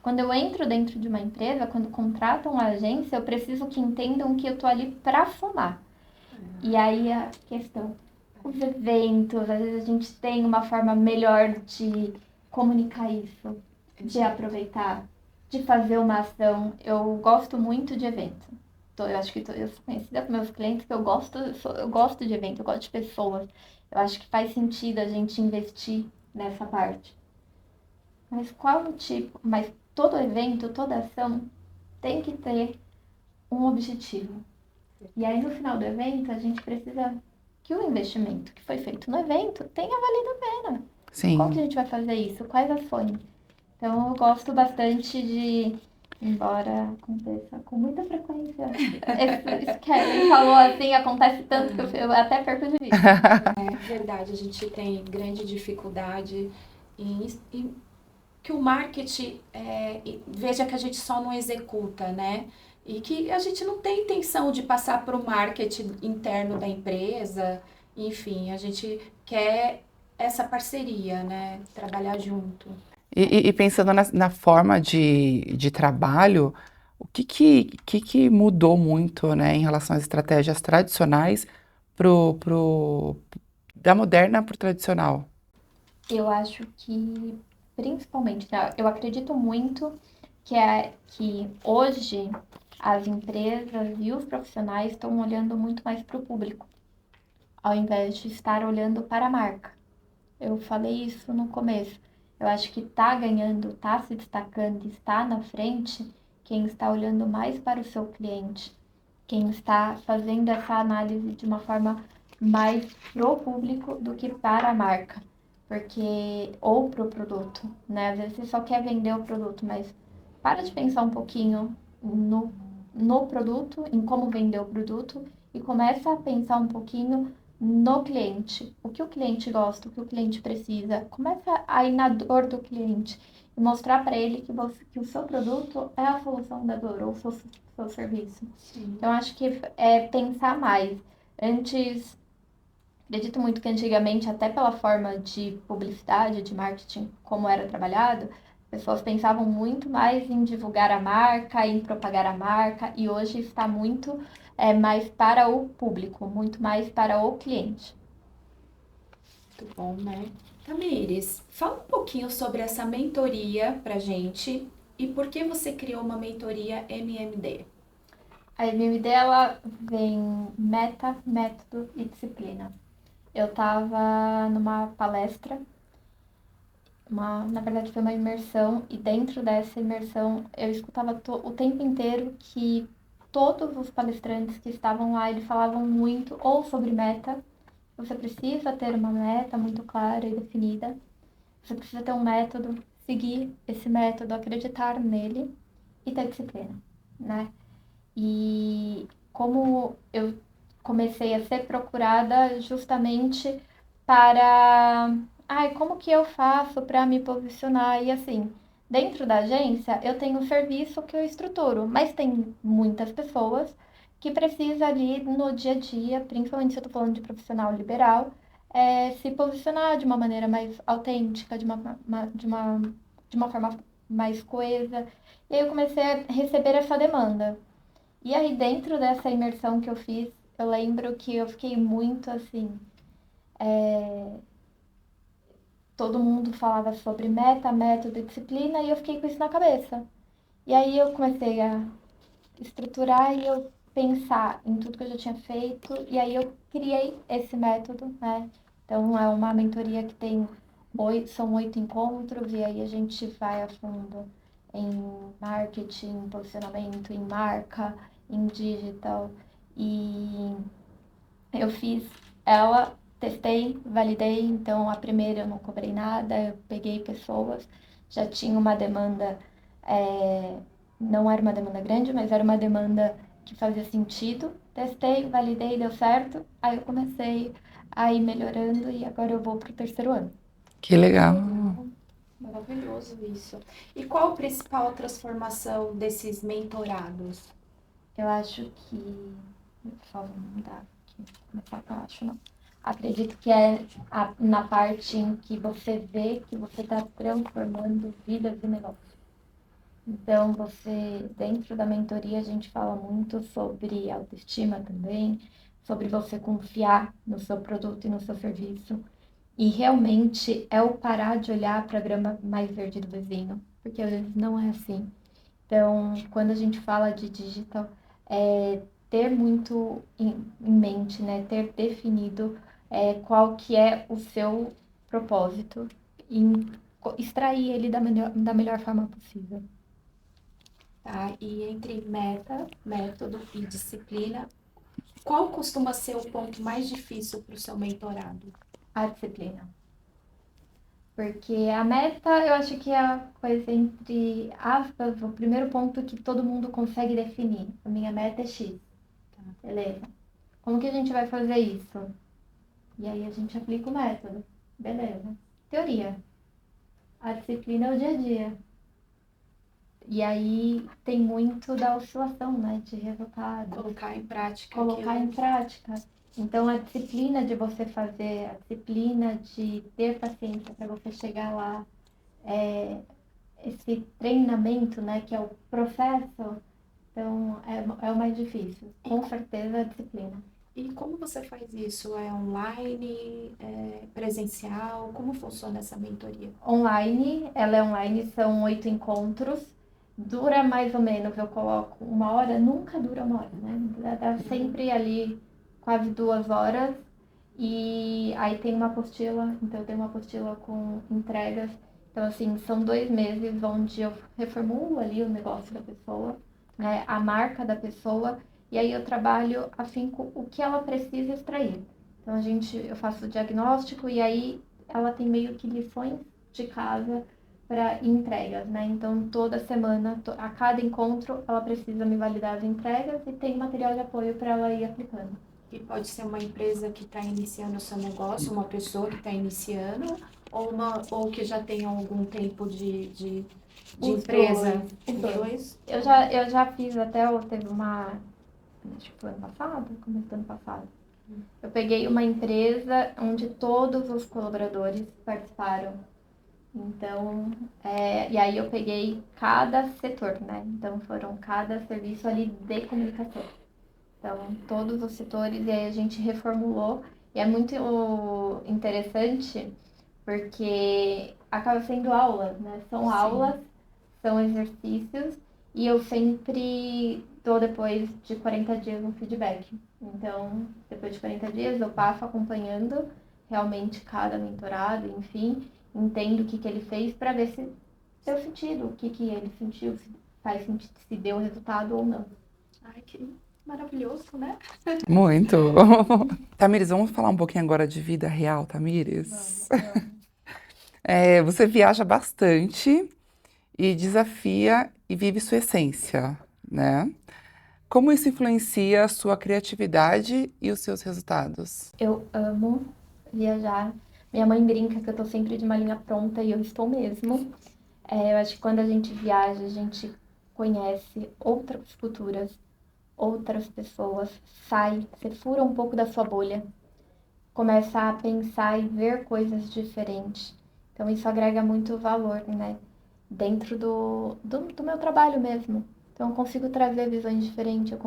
quando eu entro dentro de uma empresa, quando contratam uma agência, eu preciso que entendam que eu tô ali para somar. E aí a questão, os eventos, às vezes a gente tem uma forma melhor de comunicar isso, de aproveitar, de fazer uma ação. Eu gosto muito de evento. Eu acho que eu sou conhecida com meus clientes que eu gosto de evento, eu gosto de pessoas. Eu acho que faz sentido a gente investir nessa parte. Mas qual o tipo? Mas todo evento, toda ação tem que ter um objetivo. E aí no final do evento a gente precisa que o investimento que foi feito no evento tenha valido a pena. Como que a Sim. gente vai fazer isso? Quais ações? Então eu gosto bastante de, embora aconteça com muita frequência, isso que a Ellen falou assim, acontece tanto que eu até perco de vista. É verdade, a gente tem grande dificuldade em que o marketing veja que a gente só não executa, né? E que a gente não tem intenção de passar para o marketing interno da empresa. Enfim, a gente quer essa parceria, né? Trabalhar junto. E pensando na forma de trabalho, o que mudou muito, né, em relação às estratégias tradicionais da moderna para o tradicional? Eu acho que, principalmente, né, eu acredito muito que hoje as empresas e os profissionais estão olhando muito mais para o público, ao invés de estar olhando para a marca. Eu falei isso no começo. Eu acho que está ganhando, está se destacando, está na frente quem está olhando mais para o seu cliente, quem está fazendo essa análise de uma forma mais pro público do que para a marca, porque ou pro produto, né? Às vezes você só quer vender o produto, mas para de pensar um pouquinho no produto, em como vender o produto e começa a pensar um pouquinho no cliente, o que o cliente gosta, o que o cliente precisa. Começa a ir na dor do cliente e mostrar para ele que o seu produto é a solução da dor ou o seu serviço. Sim. Então, acho que é pensar mais. Antes, acredito muito que antigamente, até pela forma de publicidade, de marketing, como era trabalhado, as pessoas pensavam muito mais em divulgar a marca, em propagar a marca, e hoje está muito mais para o público, muito mais para o cliente. Muito bom, né? Tamires, fala um pouquinho sobre essa mentoria pra gente e por que você criou uma mentoria MMD. A MMD, ela vem meta, método e disciplina. Eu estava numa palestra, na verdade foi uma imersão, e dentro dessa imersão eu escutava o tempo inteiro que todos os palestrantes que estavam lá, eles falavam muito ou sobre meta, você precisa ter uma meta muito clara e definida, você precisa ter um método, seguir esse método, acreditar nele e ter disciplina, né? E como eu comecei a ser procurada justamente para, ai, como que eu faço para me posicionar? E assim, dentro da agência, eu tenho um serviço que eu estruturo, mas tem muitas pessoas que precisam ali no dia a dia, principalmente se eu estou falando de profissional liberal, se posicionar de uma maneira mais autêntica, de uma forma mais coesa. E aí eu comecei a receber essa demanda. E aí, dentro dessa imersão que eu fiz, eu lembro que eu fiquei muito assim. Todo mundo falava sobre meta, método e disciplina, e eu fiquei com isso na cabeça. E aí eu comecei a estruturar e eu pensar em tudo que eu já tinha feito, e aí eu criei esse método, né? Então, é uma mentoria que tem são 8 encontros, e aí a gente vai a fundo em marketing, posicionamento, em marca, em digital. E eu fiz ela, testei, validei, então a primeira eu não cobrei nada, eu peguei pessoas, já tinha uma demanda, não era uma demanda grande, mas era uma demanda que fazia sentido, testei, validei, deu certo, aí eu comecei a ir melhorando e agora eu vou pro 3º ano. Que legal. Maravilhoso isso. E qual a principal transformação desses mentorados? Eu acho que. Por favor, não dá aqui. Começar pra baixo, não. Acredito que é na parte em que você vê que você está transformando vidas e negócios. Então, dentro da mentoria, a gente fala muito sobre autoestima também, sobre você confiar no seu produto e no seu serviço. E realmente é o parar de olhar para a grama mais verde do vizinho, porque às vezes não é assim. Então, quando a gente fala de digital, é ter muito em mente, né? Ter definido qual que é o seu propósito e extrair ele da melhor forma possível. Tá? E entre meta, método e disciplina, qual costuma ser o ponto mais difícil para o seu mentorado? A disciplina. Porque a meta, eu acho que é a coisa entre aspas, o primeiro ponto que todo mundo consegue definir. A minha meta é X. Tá, beleza. Como que a gente vai fazer isso? E aí a gente aplica o método. Beleza. Teoria. A disciplina é o dia a dia. E aí tem muito da oscilação, né? De resultado. Colocar em prática. Colocar em prática. Então, a disciplina de você fazer, a disciplina de ter paciência para você chegar lá, esse treinamento, né, que é o processo, então é o mais difícil. Com certeza a disciplina. E como você faz isso? É online, presencial? Como funciona essa mentoria? Online, ela é online, são 8 encontros. Dura mais ou menos, eu coloco 1 hora, nunca dura 1 hora, né? Dá sempre ali quase 2 horas. E aí tem uma apostila, então eu tenho uma apostila com entregas. Então, assim, são 2 meses onde eu reformulo ali o negócio da pessoa, né? A marca da pessoa, e aí eu trabalho, afinco o que ela precisa extrair. Então, eu faço o diagnóstico e aí ela tem meio que lições de casa para entregas, né? Então, toda semana, a cada encontro, ela precisa me validar as entregas e tem material de apoio para ela ir aplicando. E pode ser uma empresa que está iniciando o seu negócio, uma pessoa que está iniciando, ou que já tem algum tempo de empresa? Os dois. Eu já fiz teve acho que foi ano passado, começo do ano passado. Eu peguei uma empresa onde todos os colaboradores participaram. Então, e aí eu peguei cada setor, né? Então foram cada serviço ali de comunicação. Então, todos os setores, e aí a gente reformulou. E é muito interessante porque acaba sendo aulas, né? São aulas, são exercícios, e eu sempre dou depois de 40 dias um feedback. Então, depois de 40 dias eu passo acompanhando realmente cada mentorado, enfim, entendo o que ele fez para ver se deu sentido, o que ele sentiu, se faz sentido, se deu resultado ou não. Ai, que maravilhoso, né? Muito. Tamires, vamos falar um pouquinho agora de vida real, Tamires? Vamos. Você viaja bastante e desafia e vive sua essência, né? Como isso influencia a sua criatividade e os seus resultados? Eu amo viajar. Minha mãe brinca que eu tô sempre de malinha pronta e eu estou mesmo. Eu acho que quando a gente viaja, a gente conhece outras culturas, outras pessoas, você fura um pouco da sua bolha, começa a pensar e ver coisas diferentes. Então isso agrega muito valor, né? Dentro do meu trabalho mesmo. Então eu consigo trazer visões diferentes,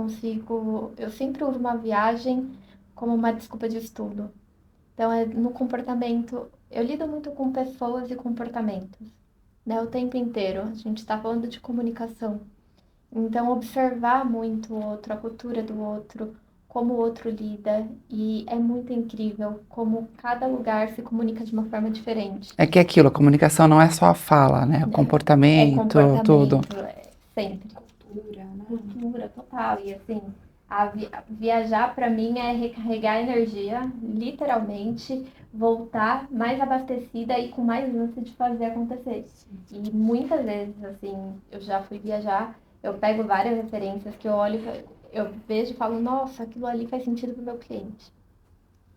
eu sempre uso uma viagem como uma desculpa de estudo. Então é no comportamento, eu lido muito com pessoas e comportamentos, né? O tempo inteiro, a gente está falando de comunicação. Então observar muito o outro, a cultura do outro, como o outro lida, e é muito incrível como cada lugar se comunica de uma forma diferente. É que aquilo, a comunicação não é só a fala, né? O comportamento, tudo. Sempre. Cultura, né? Cultura total. E assim, viajar para mim é recarregar energia, literalmente, voltar mais abastecida e com mais ânsia de fazer acontecer. E muitas vezes, assim, eu já fui viajar, eu pego várias referências que eu olho eu vejo e falo, nossa, aquilo ali faz sentido pro meu cliente.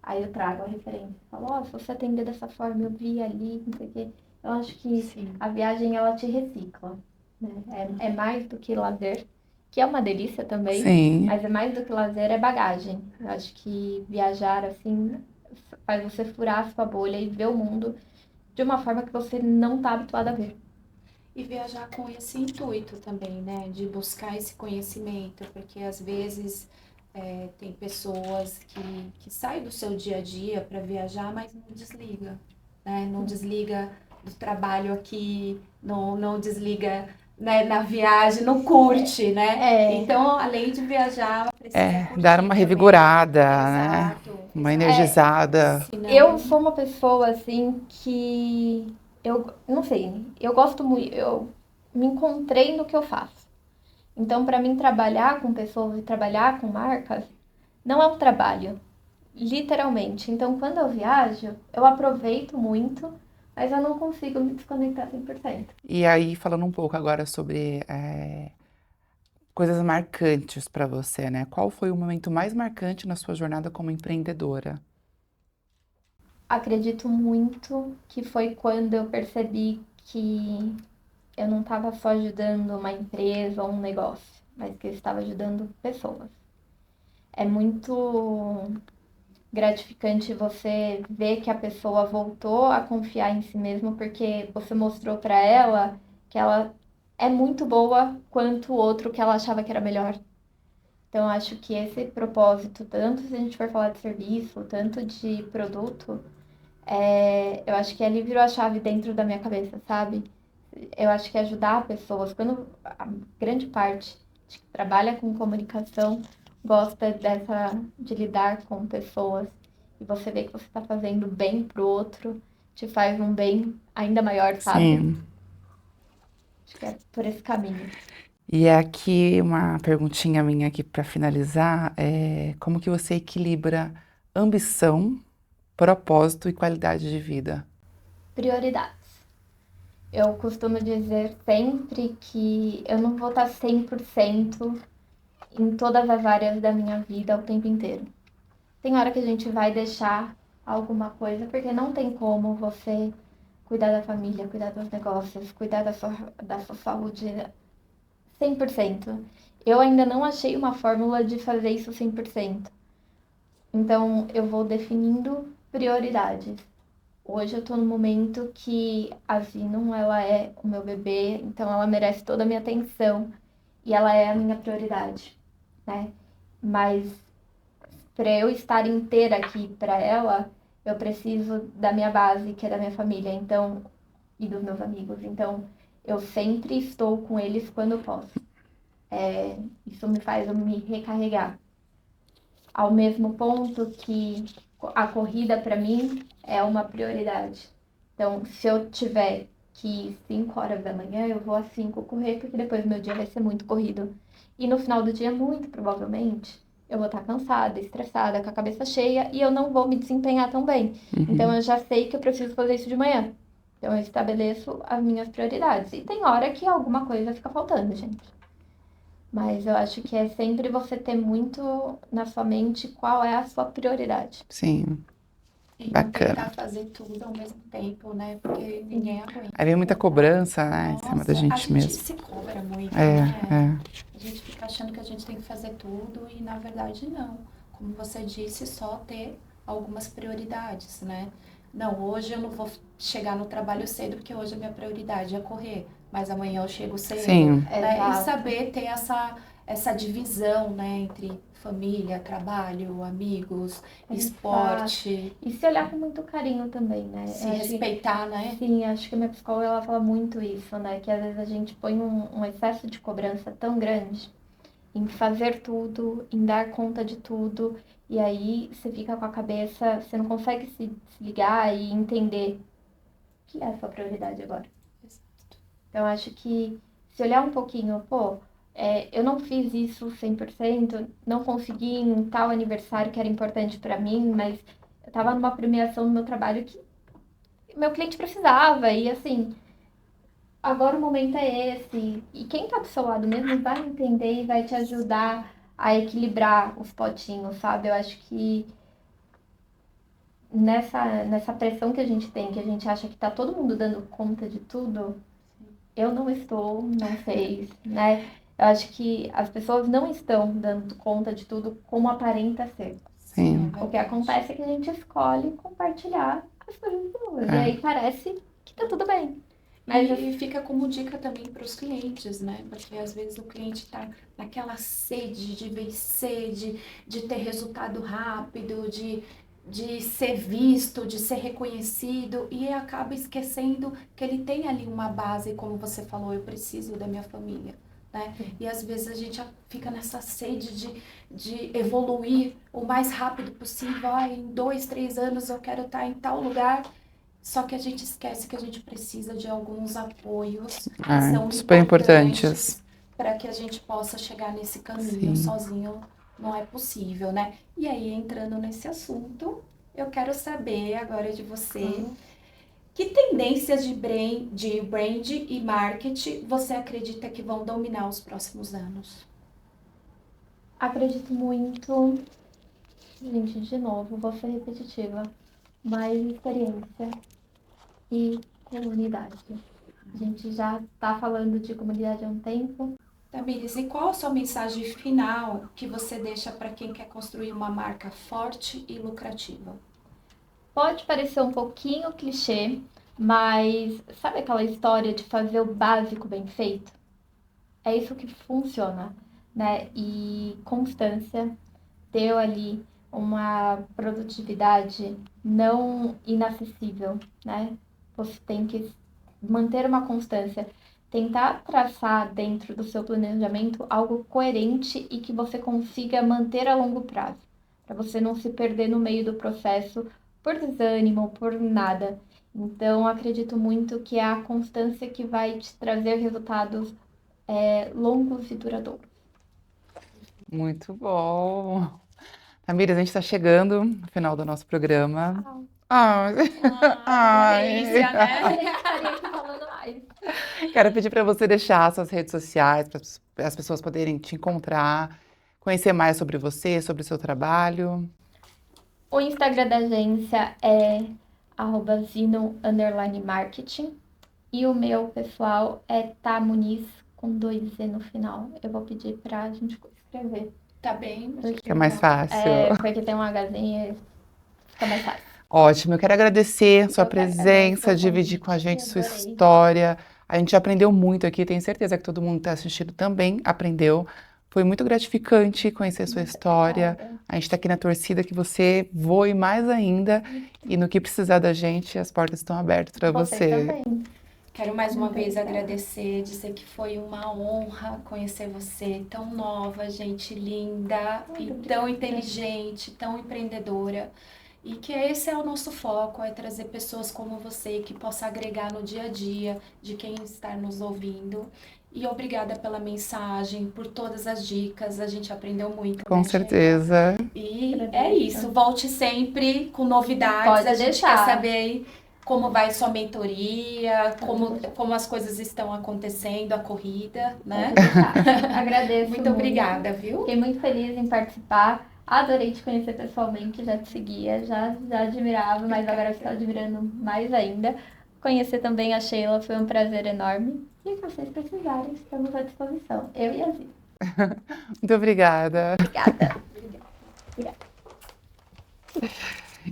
Aí eu trago a referência. Falo, ó, se você atender dessa forma, eu vi ali, não sei o quê. Eu acho que Sim. a viagem, ela te recicla, né? É mais do que lazer, que é uma delícia também, Sim. mas é mais do que lazer, é bagagem. Eu acho que viajar, assim, faz você furar a sua bolha e ver o mundo de uma forma que você não tá habituado a ver. E viajar com esse intuito também, né? De buscar esse conhecimento, porque às vezes tem pessoas que saem do seu dia a dia para viajar, mas não desliga, né? Não desliga do trabalho aqui, não desliga, né, na viagem, não curte, né? É, Então, além de viajar, ela precisa Dar curtir uma também. revigorada, né? Exato, Uma exato. energizada. eu Senão, sou uma pessoa, assim, que eu não sei, eu gosto muito, eu me encontrei no que eu faço. Então, para mim, trabalhar com pessoas e trabalhar com marcas não é um trabalho, literalmente. Então, quando eu viajo, eu aproveito muito, mas eu não consigo me desconectar 100%. E aí, falando um pouco agora sobre coisas marcantes para você, né? Qual foi o momento mais marcante na sua jornada como empreendedora? Acredito muito que foi quando eu percebi que eu não estava só ajudando uma empresa ou um negócio, mas que eu estava ajudando pessoas. É muito gratificante você ver que a pessoa voltou a confiar em si mesma porque você mostrou para ela que ela é muito boa quanto o outro que ela achava que era melhor. Então, acho que esse propósito, tanto se a gente for falar de serviço, tanto de produto, eu acho que ali virou a chave dentro da minha cabeça, sabe? Eu acho que ajudar pessoas, quando a grande parte de que trabalha com comunicação gosta de lidar com pessoas e você vê que você está fazendo bem pro outro, te faz um bem ainda maior, sabe? Sim. Acho que é por esse caminho. E aqui uma perguntinha minha aqui para finalizar é como que você equilibra ambição, propósito e qualidade de vida? Prioridades. Eu costumo dizer sempre que eu não vou estar 100% em todas as áreas da minha vida o tempo inteiro. Tem hora que a gente vai deixar alguma coisa, porque não tem como você cuidar da família, cuidar dos negócios, cuidar da sua saúde 100%. Eu ainda não achei uma fórmula de fazer isso 100%. Então, eu vou definindo prioridades. Hoje eu tô no momento que a Zinon, ela é o meu bebê, então ela merece toda a minha atenção e ela é a minha prioridade, né? Mas para eu estar inteira aqui para ela, eu preciso da minha base, que é da minha família, então, e dos meus amigos. Então, eu sempre estou com eles quando eu posso. Isso me faz eu me recarregar. Ao mesmo ponto que a corrida para mim é uma prioridade. Então, se eu tiver que ir 5 horas da manhã, eu vou às 5 correr, porque depois meu dia vai ser muito corrido. E no final do dia, muito provavelmente, eu vou estar cansada, estressada, com a cabeça cheia e eu não vou me desempenhar tão bem. Então, Uhum. eu já sei que eu preciso fazer isso de manhã. Então, eu estabeleço as minhas prioridades. E tem hora que alguma coisa fica faltando, gente. Mas eu acho que é sempre você ter muito na sua mente qual é a sua prioridade. Sim, e não tentar bacana. fazer tudo ao mesmo tempo, né? Porque ninguém Aí aguenta. vem muita cobrança, né, em cima da Nossa, a gente gente mesmo. se cobra muito, É, né? é. A gente fica achando que a gente tem que fazer tudo e na verdade não. Como você disse, só ter algumas prioridades, né? Não, hoje eu não vou chegar no trabalho cedo porque hoje a minha prioridade é correr, mas amanhã eu chego cedo, Sim, né? E Exato. saber ter essa divisão, né, entre família, trabalho, amigos, Exato. esporte, E se olhar com muito carinho também, né? se Eu acho que, respeitar, né? sim, acho que a minha psicóloga ela fala muito isso, né? Que às vezes a gente põe um excesso de cobrança tão grande em fazer tudo, em dar conta de tudo, e aí você fica com a cabeça, você não consegue se ligar e entender o que é a sua prioridade agora. Então, acho que se olhar um pouquinho, pô, eu não fiz isso 100%, não consegui em tal aniversário que era importante para mim, mas eu estava numa premiação no meu trabalho que meu cliente precisava, e assim, agora o momento é esse. E quem tá do seu lado mesmo vai entender e vai te ajudar a equilibrar os potinhos, sabe? Eu acho que nessa pressão que a gente tem, que a gente acha que tá todo mundo dando conta de tudo, eu não estou, não sei, né? Eu acho que as pessoas não estão dando conta de tudo como aparenta ser. Sim. O que acontece é que a gente escolhe compartilhar as coisas boas. E É. aí parece que tá tudo bem. E fica como dica também para os clientes, né? Porque às vezes o cliente está naquela sede de vencer, de ter resultado rápido, de ser visto, de ser reconhecido, e acaba esquecendo que ele tem ali uma base, como você falou, eu preciso da minha família. Né? E às vezes a gente fica nessa sede de evoluir o mais rápido possível. Em 2, 3 anos eu quero estar em tal lugar. Só que a gente esquece que a gente precisa de alguns apoios que são super importantes. importantes para que a gente possa chegar nesse caminho. Sim. Sozinho não é possível, né? E aí, entrando nesse assunto, eu quero saber agora de você, que tendências de brand e marketing você acredita que vão dominar os próximos anos? Acredito muito. Gente, de novo, vou ser repetitiva. Mais experiência e comunidade. A gente já tá falando de comunidade há um tempo. Tamires, e qual a sua mensagem final que você deixa para quem quer construir uma marca forte e lucrativa? Pode parecer um pouquinho clichê, mas sabe aquela história de fazer o básico bem feito? É isso que funciona, né? E constância, ter ali uma produtividade não inacessível, né? Você tem que manter uma constância, tentar traçar dentro do seu planejamento algo coerente e que você consiga manter a longo prazo, para você não se perder no meio do processo por desânimo, por nada. Então, acredito muito que é a constância que vai te trazer resultados longos e duradouros. Muito bom. Tamires, a gente está chegando no final do nosso programa. Ai. Delícia, Ai. né? Estaria aqui falando mais. Quero pedir para você deixar suas redes sociais para as pessoas poderem te encontrar, conhecer mais sobre você, sobre o seu trabalho. O Instagram da agência é @zino_marketing e o meu pessoal é Tamuniz com 2 Z no final. Eu vou pedir pra gente escrever. Tá bem? Que é mais fácil. Porque tem um Hzinho e fica mais fácil. Ótimo, eu quero agradecer sua Eu que agradeço presença, o dividir convite, com a gente sua adorei. história. A gente aprendeu muito aqui, tenho certeza que todo mundo que está assistindo também aprendeu. Foi muito gratificante conhecer sua história. Obrigada. A gente está aqui na torcida que você voe mais ainda e no que precisar da gente, as portas estão abertas para Vocês você. também. Quero mais uma Muito vez obrigada. agradecer, dizer que foi uma honra conhecer você, tão nova, gente linda, Muito e obrigada. tão inteligente, tão empreendedora. E que esse é o nosso foco, é trazer pessoas como você que possa agregar no dia a dia de quem está nos ouvindo. E obrigada pela mensagem, por todas as dicas, a gente aprendeu muito, Com né, Sheila? certeza. E é Agradeço. isso, volte sempre com novidades. Pode A gente deixar. quer saber aí como vai sua mentoria, como as coisas estão acontecendo, a corrida, né? Pode deixar. Agradeço Muito obrigada, viu? Fiquei muito feliz em participar. Adorei te conhecer pessoalmente, já te seguia, já admirava, mas agora estou admirando mais ainda. Conhecer também a Sheila foi um prazer enorme. E se vocês precisarem, estamos à disposição. Eu e a Zi. Muito obrigada. Obrigada.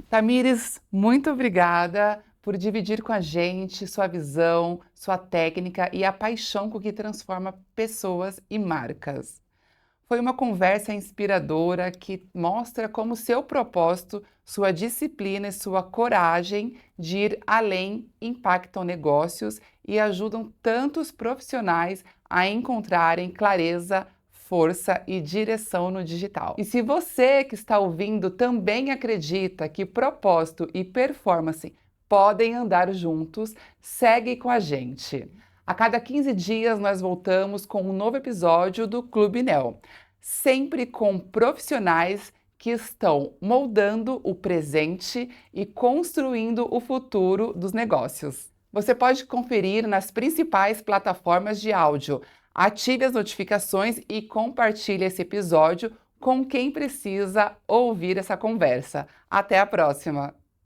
Tamires, muito obrigada por dividir com a gente sua visão, sua técnica e a paixão com que transforma pessoas e marcas. Foi uma conversa inspiradora que mostra como seu propósito, sua disciplina e sua coragem de ir além impactam negócios e ajudam tantos profissionais a encontrarem clareza, força e direção no digital. E se você que está ouvindo também acredita que propósito e performance podem andar juntos, segue com a gente. A cada 15 dias nós voltamos com um novo episódio do Clube Nel, sempre com profissionais que estão moldando o presente e construindo o futuro dos negócios. Você pode conferir nas principais plataformas de áudio. Ative as notificações e compartilhe esse episódio com quem precisa ouvir essa conversa. Até a próxima!